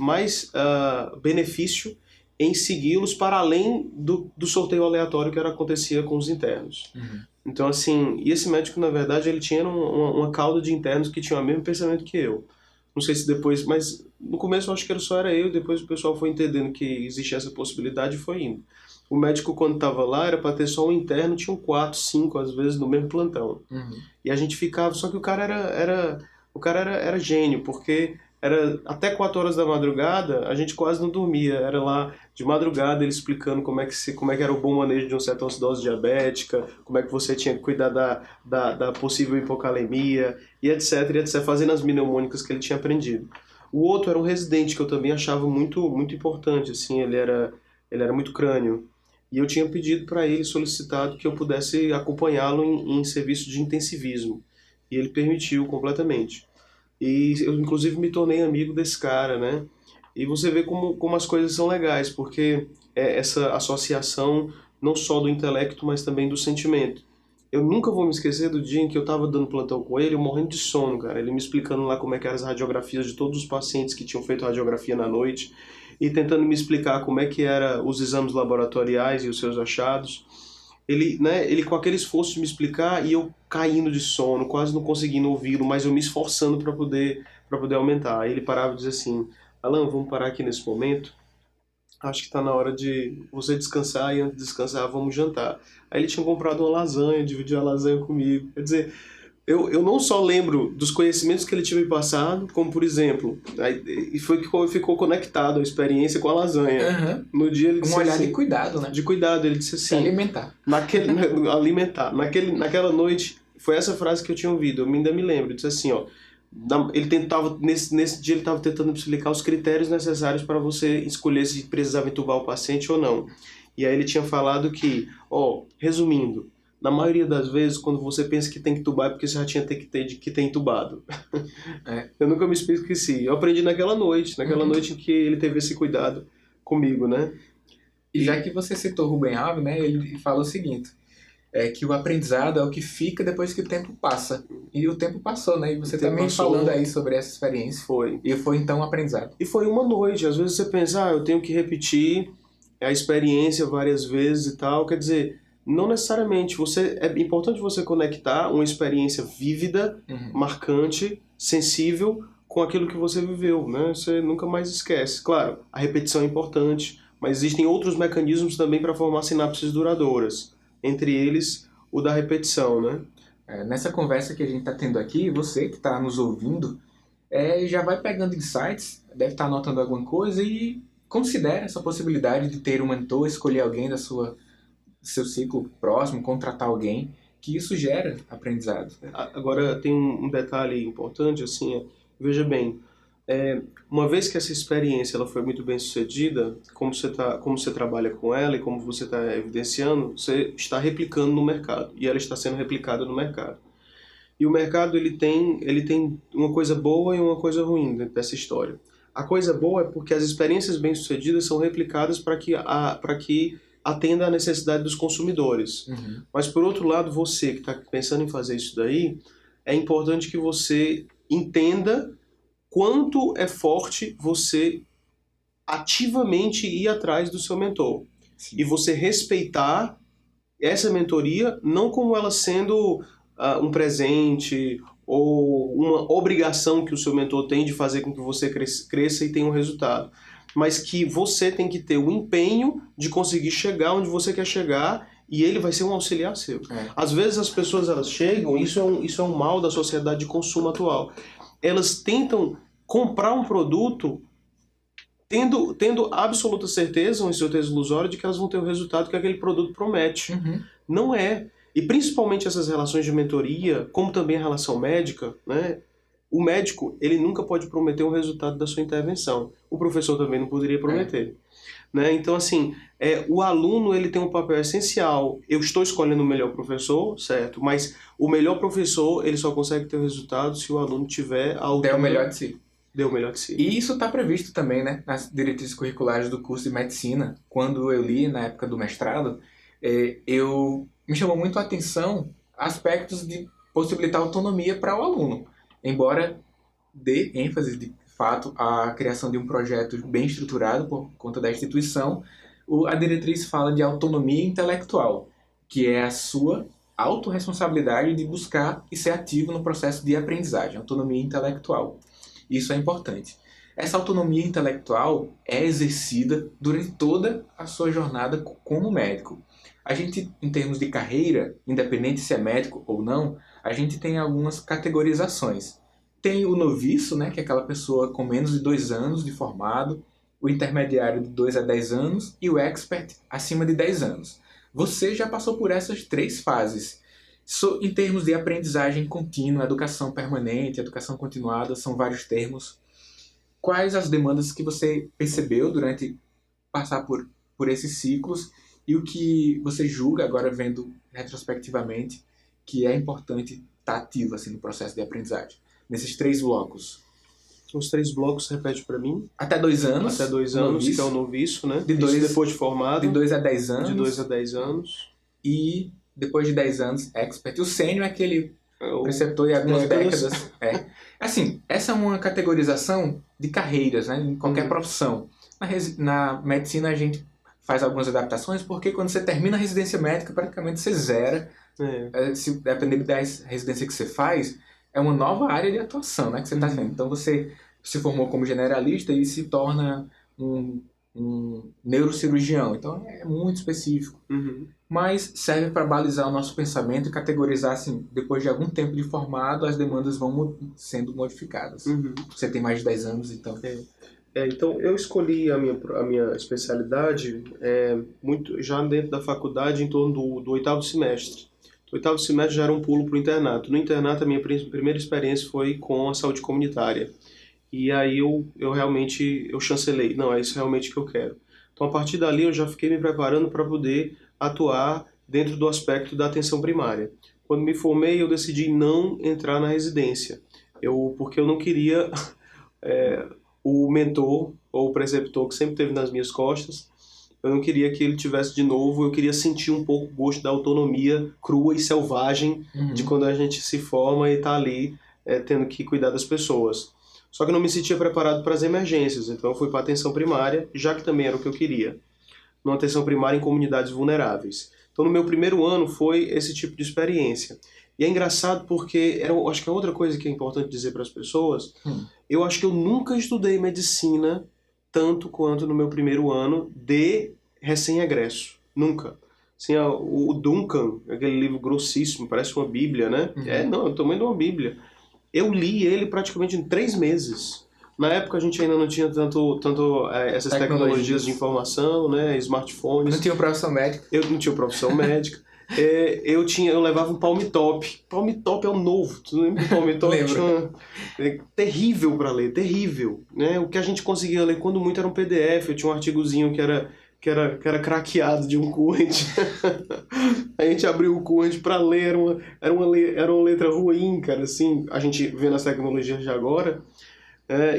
benefício em segui-los para além do sorteio aleatório que acontecia com os internos. Uhum. Então, assim, e esse médico, na verdade, ele tinha uma cauda de internos que tinham o mesmo pensamento que eu. Não sei se depois, mas no começo eu acho que só era eu, depois o pessoal foi entendendo que existia essa possibilidade e foi indo. O médico, quando estava lá, era para ter só um interno, tinham 4, 5, às vezes, no mesmo plantão. Uhum. E a gente ficava, só que o cara era gênio, porque era até 4 horas da madrugada, a gente quase não dormia. Era lá de madrugada ele explicando como é que era o bom manejo de uma cetoacidose diabética, como é que você tinha que cuidar da possível hipocalemia, e etc, fazendo as mnemônicas que ele tinha aprendido. O outro era um residente que eu também achava muito, muito importante, assim, ele era muito crânio. E eu tinha pedido para ele, solicitado, que eu pudesse acompanhá-lo em serviço de intensivismo. E ele permitiu completamente. E eu, inclusive, me tornei amigo desse cara, né? E você vê como as coisas são legais, porque é essa associação não só do intelecto, mas também do sentimento. Eu nunca vou me esquecer do dia em que eu estava dando plantão com ele, eu morrendo de sono, cara. Ele me explicando lá como é que eram as radiografias de todos os pacientes que tinham feito radiografia na noite e tentando me explicar como é que eram os exames laboratoriais e os seus achados. Ele com aquele esforço de me explicar e eu caindo de sono, quase não conseguindo ouvi-lo, mas eu me esforçando para poder aumentar. Aí ele parava e dizia assim: Alan, vamos parar aqui nesse momento? Acho que está na hora de você descansar e antes de descansar vamos jantar. Aí ele tinha comprado uma lasanha, dividiu a lasanha comigo. Quer dizer, eu não só lembro dos conhecimentos que ele tinha me passado, como por exemplo, e foi que ficou conectado a experiência com a lasanha. Uhum. No dia ele disse um olhar assim, de cuidado, né? De cuidado, ele disse assim... Se alimentar. Alimentar. Naquela noite, foi essa frase que eu tinha ouvido, eu ainda me lembro, ele disse assim, ó, ele tentava, nesse dia ele estava tentando me explicar os critérios necessários para você escolher se precisava entubar o paciente ou não. E aí ele tinha falado que, resumindo, na maioria das vezes, quando você pensa que tem que entubar é porque você já tinha que ter entubado. É. Eu nunca me esqueci. Eu aprendi naquela noite em que ele teve esse cuidado comigo, né? E já que você citou Rubem Alves, né, ele fala o seguinte, que o aprendizado é o que fica depois que o tempo passa. E o tempo passou, né? E você também falando aí sobre essa experiência. Foi. E foi então um aprendizado. E foi uma noite. Às vezes você pensa, eu tenho que repetir a experiência várias vezes e tal. Quer dizer, não necessariamente. É importante você conectar uma experiência vívida, marcante, sensível com aquilo que você viveu, né? Você nunca mais esquece. Claro, a repetição é importante, mas existem outros mecanismos também para formar sinapses duradouras. Entre eles, o da repetição, né? Nessa conversa que a gente está tendo aqui, você que está nos ouvindo, já vai pegando insights, deve estar anotando alguma coisa e considere essa possibilidade de ter um mentor, escolher alguém do seu ciclo próximo, contratar alguém, que isso gera aprendizado. Agora, tem um detalhe importante, assim, veja bem, uma vez que essa experiência ela foi muito bem sucedida, como você trabalha com ela e como você está evidenciando, você está replicando no mercado, e ela está sendo replicada no mercado. E o mercado ele tem uma coisa boa e uma coisa ruim dentro dessa história. A coisa boa é porque as experiências bem sucedidas são replicadas para que atenda à necessidade dos consumidores. Mas por outro lado, você que está pensando em fazer isso daí, é importante que você entenda quanto é forte você ativamente ir atrás do seu mentor. Sim. E você respeitar essa mentoria, não como ela sendo um presente ou uma obrigação que o seu mentor tem de fazer com que você cresça e tenha um resultado, mas que você tem que ter o empenho de conseguir chegar onde você quer chegar e ele vai ser um auxiliar seu. Às vezes as pessoas elas chegam, isso é um mal da sociedade de consumo atual, elas tentam comprar um produto tendo absoluta certeza, uma certeza ilusória de que elas vão ter o resultado que aquele produto promete. Não é. E principalmente essas relações de mentoria, como também a relação médica, né? O médico, ele nunca pode prometer o resultado da sua intervenção. O professor também não poderia prometer. Né? Então, assim, o aluno ele tem um papel essencial. Eu estou escolhendo o melhor professor, certo? Mas o melhor professor ele só consegue ter o resultado se o aluno tiver a altura... Der o melhor de si. Deu o melhor de si. E isso está previsto também, né, nas diretrizes curriculares do curso de medicina. Quando eu li na época do mestrado, me chamou muito a atenção aspectos de possibilitar autonomia para o aluno. Embora dê ênfase, de fato, à criação de um projeto bem estruturado por conta da instituição, a diretriz fala de autonomia intelectual, que é a sua autorresponsabilidade de buscar e ser ativo no processo de aprendizagem, autonomia intelectual. Isso é importante. Essa autonomia intelectual é exercida durante toda a sua jornada como médico. A gente, em termos de carreira, independente se é médico ou não, a gente tem algumas categorizações. Tem o noviço, né, que é aquela pessoa com menos de 2 anos de formado, o intermediário de 2 a 10 anos e o expert acima de 10 anos. Você já passou por essas 3 fases. Em termos de aprendizagem contínua, educação permanente, educação continuada, são vários termos. Quais as demandas que você percebeu durante passar por esses ciclos e o que você julga, agora vendo retrospectivamente, que é importante estar ativo assim, no processo de aprendizagem? Nesses 3 blocos. Os 3 blocos, repete para mim. Até 2 anos. Até 2 anos, noviço, que é o noviço, né? Isso depois de formado. De 2 a 10 anos. De 2 a 10 anos. E depois de 10 anos, expert. E o sênior é aquele preceptor de algumas décadas. Assim, essa é uma categorização de carreiras, né? Em qualquer profissão. Na medicina a gente faz algumas adaptações, porque quando você termina a residência médica, praticamente você zera. Se dependendo da residência que você faz, é uma nova área de atuação, né, que você está tendo. Então você se formou como generalista e se torna um neurocirurgião. Então é muito específico. Mas serve para balizar o nosso pensamento e categorizar, assim, depois de algum tempo de formado, as demandas vão sendo modificadas. Você tem mais de 10 anos, então... Então eu escolhi a minha especialidade muito já dentro da faculdade, em torno do 8º semestre. O 8º semestre já era um pulo para o internato. No internato, a minha primeira experiência foi com a saúde comunitária. E aí eu realmente chancelei. Não, é isso realmente que eu quero. Então, a partir dali, eu já fiquei me preparando para poder atuar dentro do aspecto da atenção primária. Quando me formei, eu decidi não entrar na residência. Porque eu não queria o mentor ou o preceptor que sempre esteve nas minhas costas. Eu não queria que ele tivesse de novo, eu queria sentir um pouco o gosto da autonomia crua e selvagem de quando a gente se forma e está ali tendo que cuidar das pessoas. Só que eu não me sentia preparado para as emergências, então eu fui para a atenção primária, já que também era o que eu queria. Numa atenção primária em comunidades vulneráveis. Então no meu primeiro ano foi esse tipo de experiência. E é engraçado porque, acho que é outra coisa que é importante dizer para as pessoas, eu acho que eu nunca estudei medicina tanto quanto no meu primeiro ano de recém-egresso. Nunca. Assim, o Duncan, aquele livro grossíssimo, parece uma bíblia, né? É o tamanho de uma bíblia. Eu li ele praticamente em 3 meses. Na época a gente ainda não tinha tanto essas tecnologias de informação, né? Smartphones. Não tinha profissão médica. Eu não tinha profissão médica. Eu levava um Palm Top. Palm Top é o novo. Tu lembra do Palm Top? Terrível para ler, terrível. Né? O que a gente conseguia ler, quando muito, era um PDF. Eu tinha um artigozinho que era craqueado de um Current. A gente abriu o Current para ler, era uma letra ruim, cara. Assim, a gente vê nas tecnologias de agora.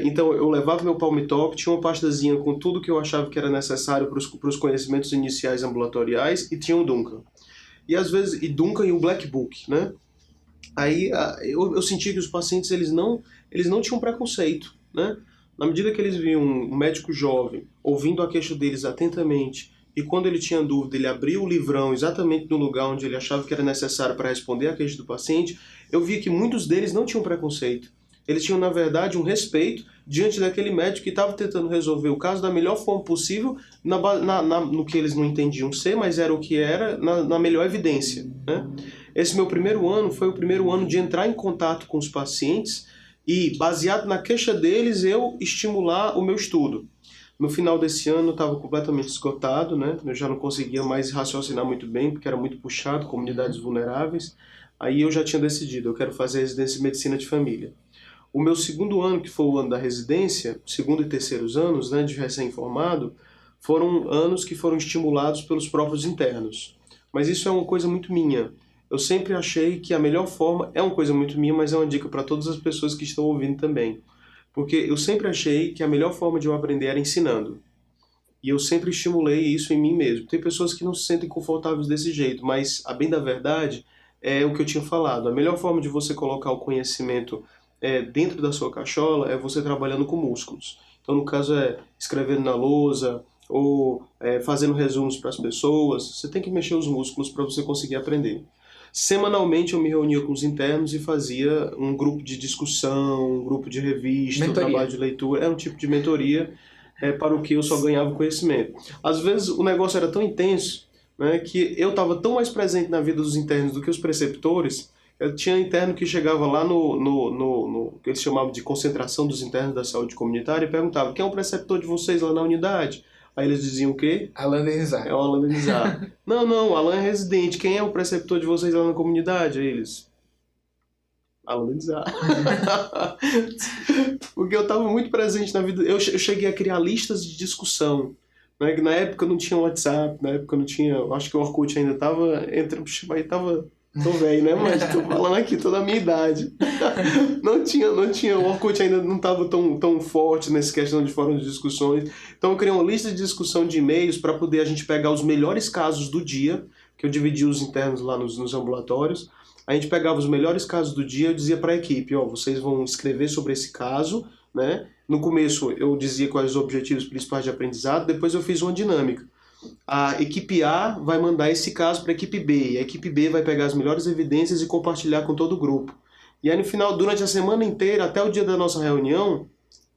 Então eu levava meu Palm Top, tinha uma pastazinha com tudo que eu achava que era necessário para os conhecimentos iniciais ambulatoriais, e tinha o Duncan. E às vezes, Duncan e o Black Book, né? Aí eu senti que os pacientes eles não tinham preconceito, né? Na medida que eles viam um médico jovem ouvindo a queixa deles atentamente, e quando ele tinha dúvida, ele abria o livrão exatamente no lugar onde ele achava que era necessário para responder a queixa do paciente, eu via que muitos deles não tinham preconceito. Eles tinham, na verdade, um respeito diante daquele médico que estava tentando resolver o caso da melhor forma possível, no que eles não entendiam ser, mas era o que era, na melhor evidência. Né? Esse meu primeiro ano foi o primeiro ano de entrar em contato com os pacientes e, baseado na queixa deles, eu estimular o meu estudo. No final desse ano eu estava completamente esgotado, né? Eu já não conseguia mais raciocinar muito bem, porque era muito puxado, comunidades vulneráveis. Aí eu já tinha decidido, eu quero fazer residência em medicina de família. O meu segundo ano, que foi o ano da residência, segundo e terceiros anos, né, de recém-formado, foram anos que foram estimulados pelos próprios internos. Mas isso é uma coisa muito minha. Eu sempre achei que a melhor forma, é uma coisa muito minha, mas é uma dica para todas as pessoas que estão ouvindo também. Porque eu sempre achei que a melhor forma de eu aprender era ensinando. E eu sempre estimulei isso em mim mesmo. Tem pessoas que não se sentem confortáveis desse jeito, mas a bem da verdade é o que eu tinha falado. A melhor forma de você colocar o conhecimento dentro da sua cachola é você trabalhando com músculos. Então, no caso, é escrevendo na lousa ou fazendo resumos para as pessoas. Você tem que mexer os músculos para você conseguir aprender. Semanalmente eu me reunia com os internos e fazia um grupo de discussão, um grupo de revista, um trabalho de leitura. Era um tipo de mentoria para o que eu só ganhava conhecimento. Às vezes o negócio era tão intenso, né, que eu estava tão mais presente na vida dos internos do que os preceptores. Eu tinha interno que chegava lá no que eles chamavam de concentração dos internos da saúde comunitária e perguntava: quem é o preceptor de vocês lá na unidade? Aí eles diziam o quê? Alan Denizar. É o Alan Denizar. Não, Alan é residente. Quem é o preceptor de vocês lá na comunidade? Aí eles... Alan Denizar. Porque eu estava muito presente na vida. Eu cheguei a criar listas de discussão. Né? Na época não tinha WhatsApp, na época não tinha... Acho que o Orkut ainda estava... Aí estava... Tô velho, né? Mas tô falando aqui toda a minha idade. Não tinha, o Orkut ainda não estava tão forte nessa questão de fórum de discussões. Então eu criei uma lista de discussão de e-mails para poder a gente pegar os melhores casos do dia, que eu dividia os internos lá nos ambulatórios. A gente pegava os melhores casos do dia, eu dizia para a equipe, vocês vão escrever sobre esse caso, né? No começo eu dizia quais os objetivos principais de aprendizado, depois eu fiz uma dinâmica. A equipe A vai mandar esse caso para a equipe B, e a equipe B vai pegar as melhores evidências e compartilhar com todo o grupo. E aí no final, durante a semana inteira, até o dia da nossa reunião,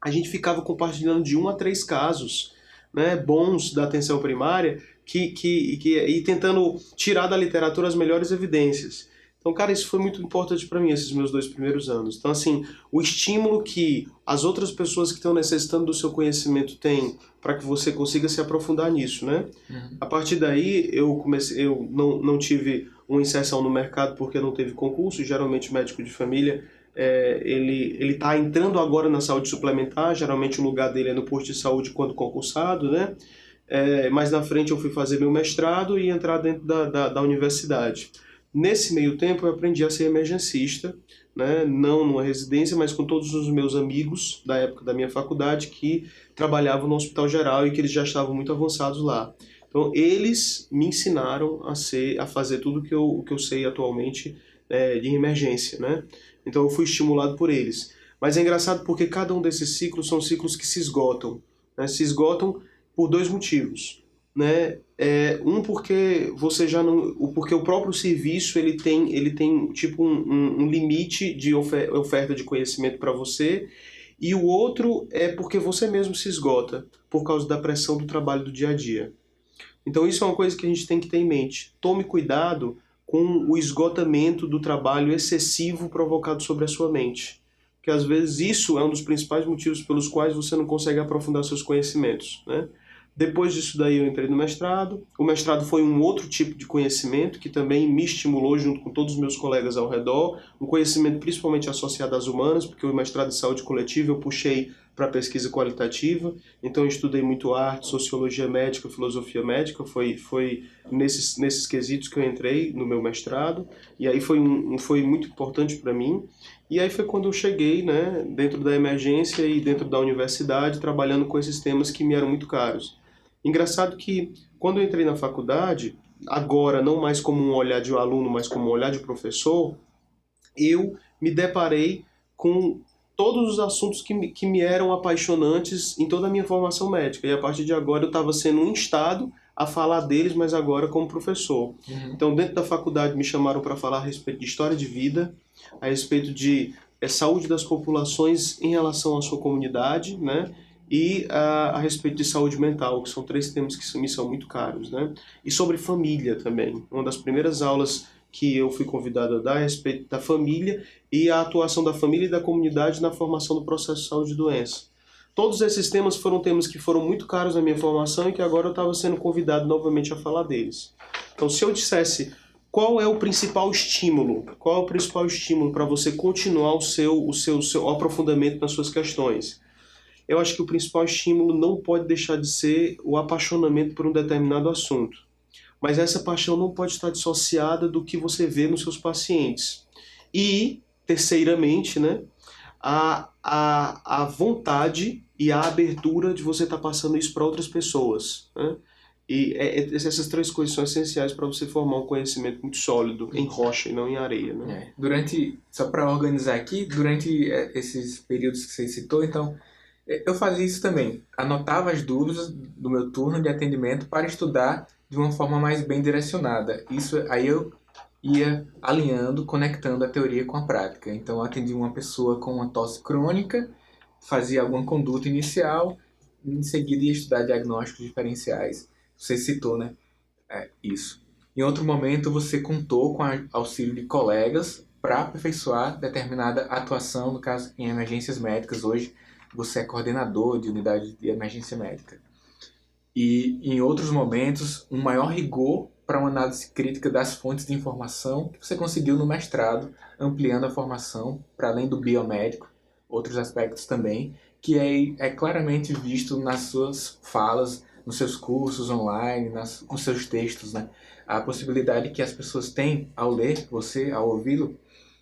a gente ficava compartilhando de 1 a 3 casos, né, bons da atenção primária e tentando tirar da literatura as melhores evidências. Então, cara, isso foi muito importante para mim, esses meus 2 primeiros anos. Então, assim, o estímulo que as outras pessoas que estão necessitando do seu conhecimento têm para que você consiga se aprofundar nisso, né? Uhum. A partir daí, eu não tive uma inserção no mercado porque não teve concurso. Geralmente, o médico de família, ele está entrando agora na saúde suplementar. Geralmente, o lugar dele é no posto de saúde quando concursado, né? Mais na frente, eu fui fazer meu mestrado e entrar dentro da universidade. Nesse meio tempo eu aprendi a ser emergencista, né? Não numa residência, mas com todos os meus amigos da época da minha faculdade que trabalhavam no Hospital Geral e que eles já estavam muito avançados lá. Então eles me ensinaram a fazer tudo que eu sei atualmente de emergência, né? Então eu fui estimulado por eles. Mas é engraçado porque cada um desses ciclos são ciclos que se esgotam, né? Se esgotam por 2 motivos. Né? Porque você já não, porque o próprio serviço ele tem tipo um limite de oferta de conhecimento para você, e o outro é porque você mesmo se esgota por causa da pressão do trabalho do dia a dia. Então isso é uma coisa que a gente tem que ter em mente. Tome cuidado com o esgotamento do trabalho excessivo provocado sobre a sua mente, porque às vezes isso é um dos principais motivos pelos quais você não consegue aprofundar seus conhecimentos, né? Depois disso daí eu entrei no mestrado. O mestrado foi um outro tipo de conhecimento que também me estimulou junto com todos os meus colegas ao redor, um conhecimento principalmente associado às humanas, porque o mestrado de saúde coletiva eu puxei para pesquisa qualitativa, então eu estudei muito arte, sociologia médica, filosofia médica, foi nesses quesitos que eu entrei no meu mestrado, e aí foi muito importante para mim. E aí foi quando eu cheguei, né, dentro da emergência e dentro da universidade, trabalhando com esses temas que me eram muito caros. Engraçado que, quando eu entrei na faculdade, agora não mais como um olhar de aluno, mas como um olhar de professor, eu me deparei com todos os assuntos que me eram apaixonantes em toda a minha formação médica. E a partir de agora eu estava sendo instado a falar deles, mas agora como professor. Uhum. Então, dentro da faculdade, me chamaram para falar a respeito de história de vida, a respeito de saúde das populações em relação à sua comunidade, né? E a respeito de saúde mental, que são 3 temas que me são muito caros, né? E sobre família também. Uma das primeiras aulas que eu fui convidado a dar a respeito da família e a atuação da família e da comunidade na formação do processo de saúde e doença. Todos esses temas foram temas que foram muito caros na minha formação e que agora eu estava sendo convidado novamente a falar deles. Então, se eu dissesse qual é o principal estímulo? Qual é o principal estímulo para você continuar o seu aprofundamento nas suas questões? Eu acho que o principal estímulo não pode deixar de ser o apaixonamento por um determinado assunto. Mas essa paixão não pode estar dissociada do que você vê nos seus pacientes. E, terceiramente, né, a vontade e a abertura de você estar passando isso para outras pessoas, né? E essas três coisas são essenciais para você formar um conhecimento muito sólido em rocha e não em areia, né? Só para organizar aqui, durante esses períodos que você citou, então, eu fazia isso também. Anotava as dúvidas do meu turno de atendimento para estudar de uma forma mais bem direcionada. Isso aí eu ia alinhando, conectando a teoria com a prática. Então, eu atendi uma pessoa com uma tosse crônica, fazia alguma conduta inicial, em seguida ia estudar diagnósticos diferenciais. Você citou, né? Isso. Em outro momento, você contou com o auxílio de colegas para aperfeiçoar determinada atuação, no caso, em emergências médicas. Hoje, você é coordenador de unidade de emergência médica. E, em outros momentos, um maior rigor para uma análise crítica das fontes de informação que você conseguiu no mestrado, ampliando a formação para além do biomédico, outros aspectos também, que é claramente visto nas suas falas, nos seus cursos online, nos seus textos, né? A possibilidade que as pessoas têm ao ler você, ao ouvi-lo,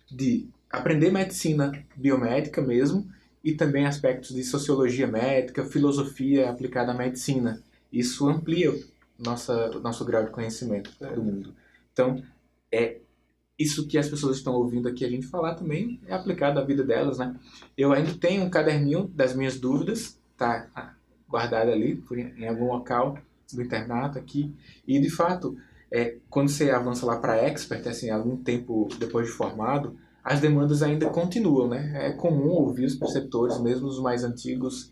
de aprender medicina biomédica mesmo e também aspectos de sociologia médica, filosofia aplicada à medicina. Isso amplia nosso grau de conhecimento do mundo. Então, isso que as pessoas estão ouvindo aqui a gente falar também é aplicado à vida delas, né? Eu ainda tenho um caderninho das minhas dúvidas, tá guardado ali em algum local do internato aqui. E, de fato, quando você avança lá para expert, assim, algum tempo depois de formado, as demandas ainda continuam, né? É comum ouvir os preceptores, mesmo os mais antigos,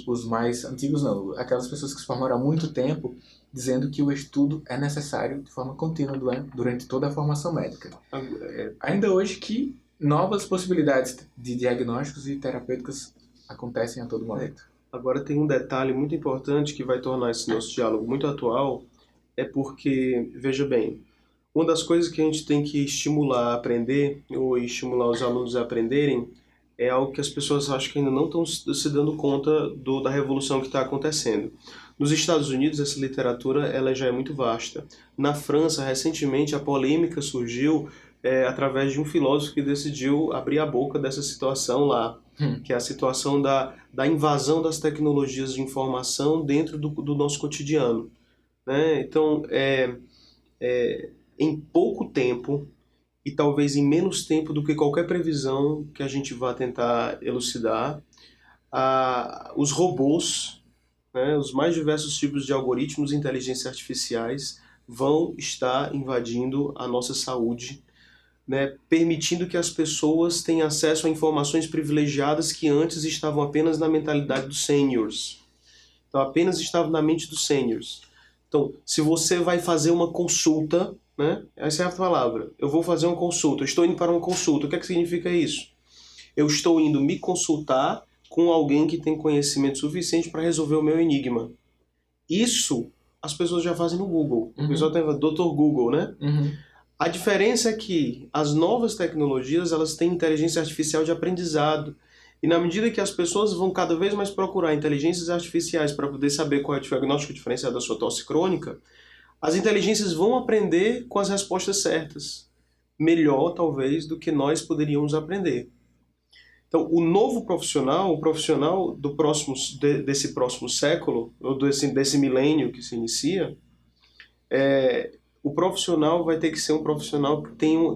os mais antigos não, aquelas pessoas que se formaram há muito tempo, dizendo que o estudo é necessário de forma contínua durante toda a formação médica. Ainda hoje que novas possibilidades de diagnósticos e terapêuticas acontecem a todo momento. Agora tem um detalhe muito importante que vai tornar esse nosso diálogo muito atual, é porque, veja bem, uma das coisas que a gente tem que estimular a aprender, ou estimular os alunos a aprenderem, é algo que as pessoas acham que ainda não estão se dando conta da revolução que está acontecendo. Nos Estados Unidos, essa literatura ela já é muito vasta. Na França, recentemente, a polêmica surgiu através de um filósofo que decidiu abrir a boca dessa situação lá, que é a situação da invasão das tecnologias de informação dentro do nosso cotidiano, né? Então, em pouco tempo, e talvez em menos tempo do que qualquer previsão que a gente vá tentar elucidar, os robôs, né, os mais diversos tipos de algoritmos e inteligências artificiais vão estar invadindo a nossa saúde, né, permitindo que as pessoas tenham acesso a informações privilegiadas que antes estavam apenas na mentalidade dos seniors. Então, apenas estavam na mente dos seniors. Então, se você vai fazer uma consulta, né, essa é a palavra, eu vou fazer uma consulta, eu estou indo para uma consulta, o que é que significa isso? Eu estou indo me consultar com alguém que tem conhecimento suficiente para resolver o meu enigma. Isso as pessoas já fazem no Google. O pessoal tem o Dr. Google, né? A diferença é que as novas tecnologias, elas têm inteligência artificial de aprendizado. E na medida que as pessoas vão cada vez mais procurar inteligências artificiais para poder saber qual é o diagnóstico diferencial da sua tosse crônica, as inteligências vão aprender com as respostas certas. Melhor, talvez, do que nós poderíamos aprender. Então, o novo profissional, o profissional desse próximo século, ou desse milênio que se inicia, o profissional vai ter que ser um profissional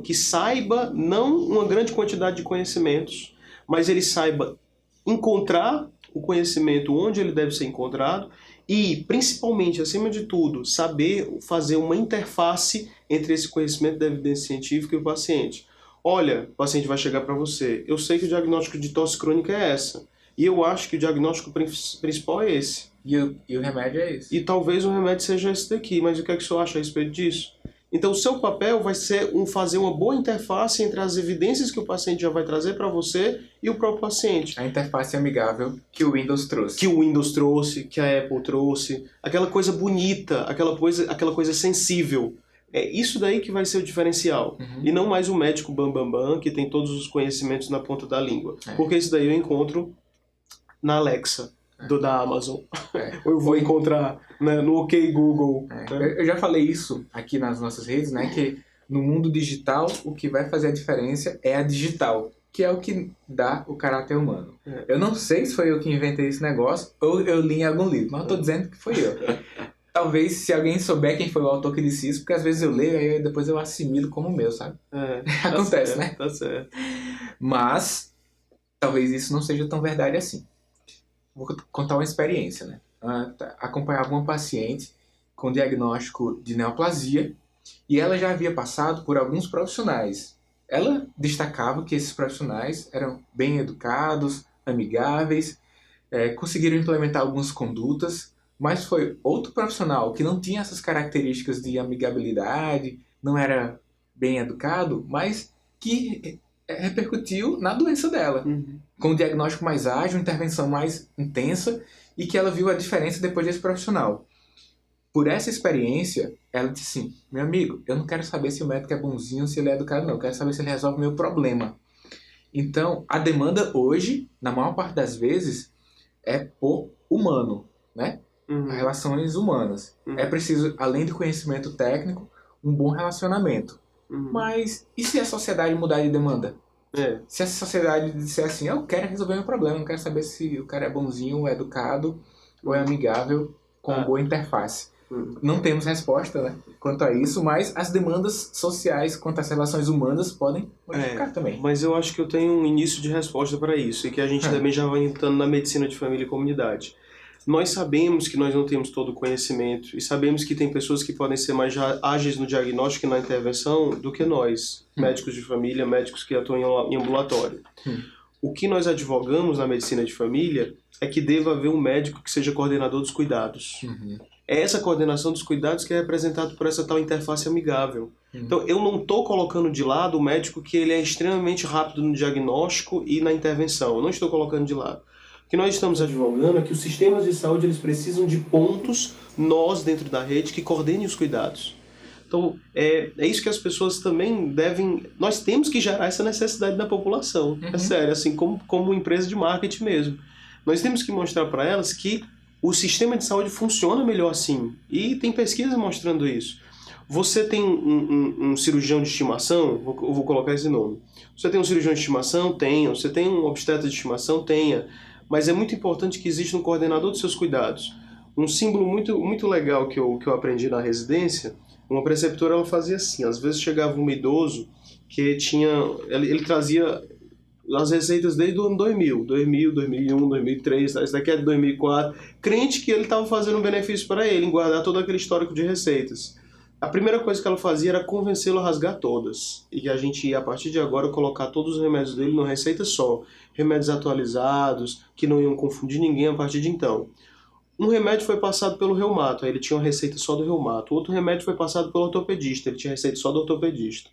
que saiba, não uma grande quantidade de conhecimentos, mas ele saiba encontrar o conhecimento onde ele deve ser encontrado e, principalmente, acima de tudo, saber fazer uma interface entre esse conhecimento da evidência científica e o paciente. Olha, o paciente vai chegar para você, eu sei que o diagnóstico de tosse crônica é essa, e eu acho que o diagnóstico principal é esse. E o remédio é esse. E talvez o remédio seja esse daqui, mas o que é que o senhor acha a respeito disso? Então, o seu papel vai ser fazer uma boa interface entre as evidências que o paciente já vai trazer para você e o próprio paciente. A interface amigável que o Windows trouxe. Que o Windows trouxe, que a Apple trouxe. Aquela coisa bonita, aquela coisa sensível. É isso daí que vai ser o diferencial. E não mais o médico bam, que tem todos os conhecimentos na ponta da língua. Porque isso daí eu encontro na Alexa, da Amazon. Ou eu vou encontrar, né, no OK Google. Né? Eu já falei isso aqui nas nossas redes, né? Que no mundo digital, o que vai fazer a diferença é a digital, que é o que dá o caráter humano. Eu não sei se foi eu que inventei esse negócio ou eu li em algum livro, mas eu tô dizendo que foi eu. Talvez, se alguém souber quem foi o autor que disse isso, porque às vezes eu leio e depois eu assimilo como meu, sabe? Acontece, certo, né? Tá certo. Mas, talvez isso não seja tão verdade assim. Vou contar uma experiência, né? Acompanhava uma paciente com diagnóstico de neoplasia e ela já havia passado por alguns profissionais. Ela destacava que esses profissionais eram bem educados, amigáveis, conseguiram implementar algumas condutas, mas foi outro profissional que não tinha essas características de amigabilidade, não era bem educado, mas que repercutiu na doença dela. Com um diagnóstico mais ágil, intervenção mais intensa, e que ela viu a diferença depois desse profissional. Por essa experiência, ela disse assim, meu amigo, eu não quero saber se o médico é bonzinho, se ele é educado, não. Eu quero saber se ele resolve o meu problema. Então, a demanda hoje, na maior parte das vezes, é por humano, né? Relações humanas. É preciso, além de conhecimento técnico, um bom relacionamento. Mas, e se a sociedade mudar de demanda? Se a sociedade disser assim, eu quero resolver meu problema, não quero saber se o cara é bonzinho, é educado, ou é amigável, com uma boa interface. Não temos resposta, né, quanto a isso, mas as demandas sociais quanto às relações humanas podem modificar também. Mas eu acho que eu tenho um início de resposta para isso, e que a gente também já vai entrando na medicina de família e comunidade. Nós sabemos que nós não temos todo o conhecimento, e sabemos que tem pessoas que podem ser mais ágeis no diagnóstico e na intervenção do que nós, médicos de família, médicos que atuam em ambulatório. O que nós advogamos na medicina de família é que deva haver um médico que seja coordenador dos cuidados. É essa coordenação dos cuidados que é representado por essa tal interface amigável. Então, eu não estou colocando de lado o médico que ele é extremamente rápido no diagnóstico e na intervenção. Eu não estou colocando de lado. O que nós estamos advogando é que os sistemas de saúde eles precisam de pontos, nós dentro da rede, que coordenem os cuidados. Então, é isso que as pessoas também devem... Nós temos que gerar essa necessidade na população. É sério, assim, como empresa de marketing mesmo. Nós temos que mostrar para elas que o sistema de saúde funciona melhor assim. E tem pesquisa mostrando isso. Você tem um cirurgião de estimação, eu vou colocar esse nome. Você tem um cirurgião de estimação? Tenha. Você tem um obstetra de estimação? Tenha. Mas é muito importante que exista um coordenador dos seus cuidados. Um símbolo muito, muito legal que eu aprendi na residência, uma preceptora ela fazia assim, às vezes chegava um idoso que tinha... Ele trazia as receitas desde o ano 2000, 2001, 2003, esse daqui é de 2004, crente que ele estava fazendo um benefício para ele, em guardar todo aquele histórico de receitas. A primeira coisa que ela fazia era convencê-lo a rasgar todas, e que a gente ia, a partir de agora, colocar todos os remédios dele numa receita só, remédios atualizados, que não iam confundir ninguém a partir de então. Um remédio foi passado pelo reumato, aí ele tinha uma receita só do reumato. Outro remédio foi passado pelo ortopedista, ele tinha receita só do ortopedista.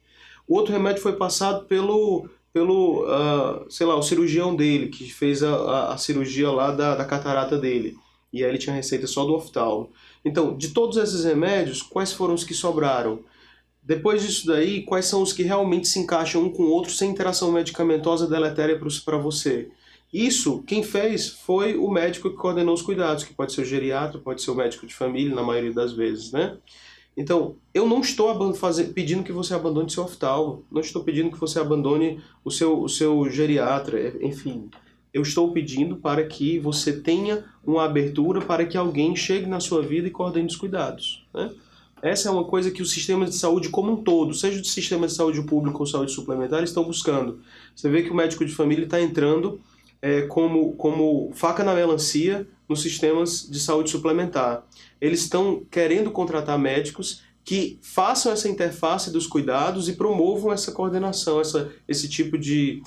O outro remédio foi passado pelo o cirurgião dele, que fez a cirurgia lá da catarata dele. E aí ele tinha receita só do oftalmo. Então, de todos esses remédios, quais foram os que sobraram? Depois disso daí, quais são os que realmente se encaixam um com o outro sem interação medicamentosa deletéria para você? Isso, quem fez foi o médico que coordenou os cuidados, que pode ser o geriatra, pode ser o médico de família, na maioria das vezes, né? Então, eu não estou pedindo que você abandone seu oftalmo, não estou pedindo que você abandone o seu geriatra, enfim. Eu estou pedindo para que você tenha uma abertura para que alguém chegue na sua vida e coordene os cuidados, né? Essa é uma coisa que os sistemas de saúde como um todo, seja o sistema de saúde público ou saúde suplementar, estão buscando. Você vê que o médico de família está entrando como faca na melancia nos sistemas de saúde suplementar. Eles estão querendo contratar médicos que façam essa interface dos cuidados e promovam essa coordenação, esse tipo de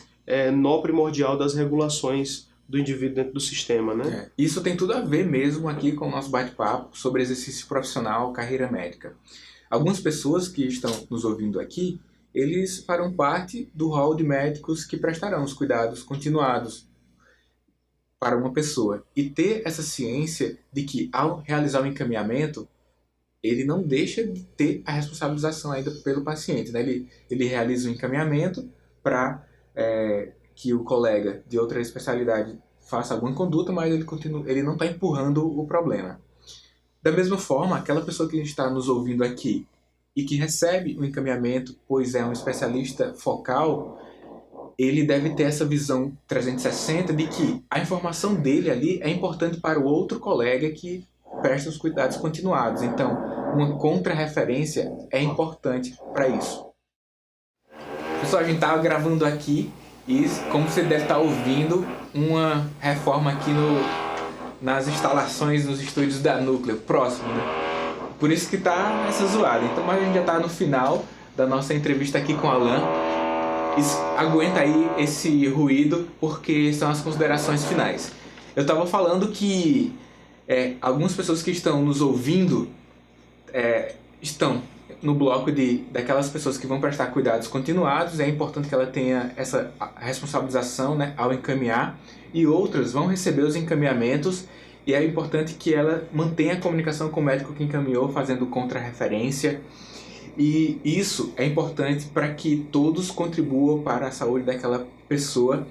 nó primordial das regulações do indivíduo dentro do sistema, né? Isso tem tudo a ver mesmo aqui com o nosso bate-papo sobre exercício profissional, carreira médica. Algumas pessoas que estão nos ouvindo aqui, eles farão parte do hall de médicos que prestarão os cuidados continuados para uma pessoa. E ter essa ciência de que, ao realizar o encaminhamento, ele não deixa de ter a responsabilização ainda pelo paciente, né? Ele realiza o encaminhamento para que o colega de outra especialidade faça alguma conduta, mas ele não está empurrando o problema. Da mesma forma, aquela pessoa que está nos ouvindo aqui e que recebe o encaminhamento, pois é um especialista focal, ele deve ter essa visão 360 de que a informação dele ali é importante para o outro colega que presta os cuidados continuados. Então, uma contra-referência é importante para isso. Pessoal, a gente estava gravando aqui e, como você deve estar ouvindo, uma reforma aqui nas instalações, nos estúdios da Núcleo, próximo, né? Por isso que tá essa zoada. Então, mas a gente já está no final da nossa entrevista aqui com o Alan. Aguenta aí esse ruído, porque são as considerações finais. Eu estava falando que algumas pessoas que estão nos ouvindo estão no bloco daquelas pessoas que vão prestar cuidados continuados. É importante que ela tenha essa responsabilização, né, ao encaminhar, e outras vão receber os encaminhamentos, e é importante que ela mantenha a comunicação com o médico que encaminhou, fazendo contra-referência. E isso é importante para que todos contribuam para a saúde daquela pessoa,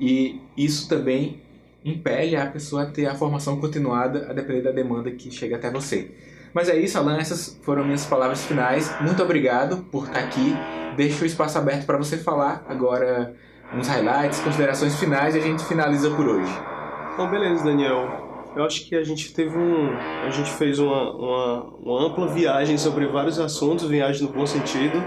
e isso também impele a pessoa a ter a formação continuada a depender da demanda que chega até você. Mas é isso, Alan, essas foram minhas palavras finais. Muito obrigado por estar aqui. Deixo o espaço aberto para você falar agora uns highlights, considerações finais, e a gente finaliza por hoje. Então, beleza, Daniel. Eu acho que a gente fez uma ampla viagem sobre vários assuntos, viagem no bom sentido.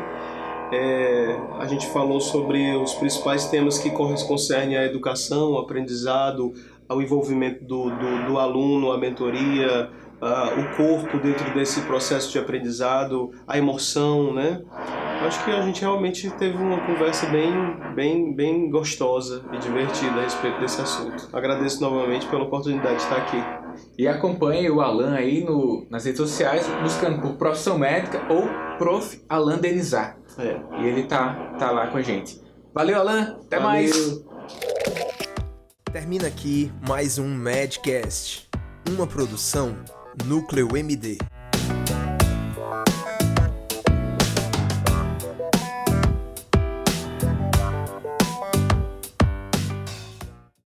A gente falou sobre os principais temas que concernem à educação, ao aprendizado, ao envolvimento do aluno, a mentoria, o corpo dentro desse processo de aprendizado, a emoção, né? Eu acho que a gente realmente teve uma conversa bem gostosa e divertida a respeito desse assunto. Agradeço novamente pela oportunidade de estar aqui. E acompanhe o Alan aí nas redes sociais, buscando por Profissão Médica ou Prof. Alan Denizar. E ele tá lá com a gente. Valeu, Alan! Até mais! Termina aqui mais um Medcast, uma produção Núcleo MD.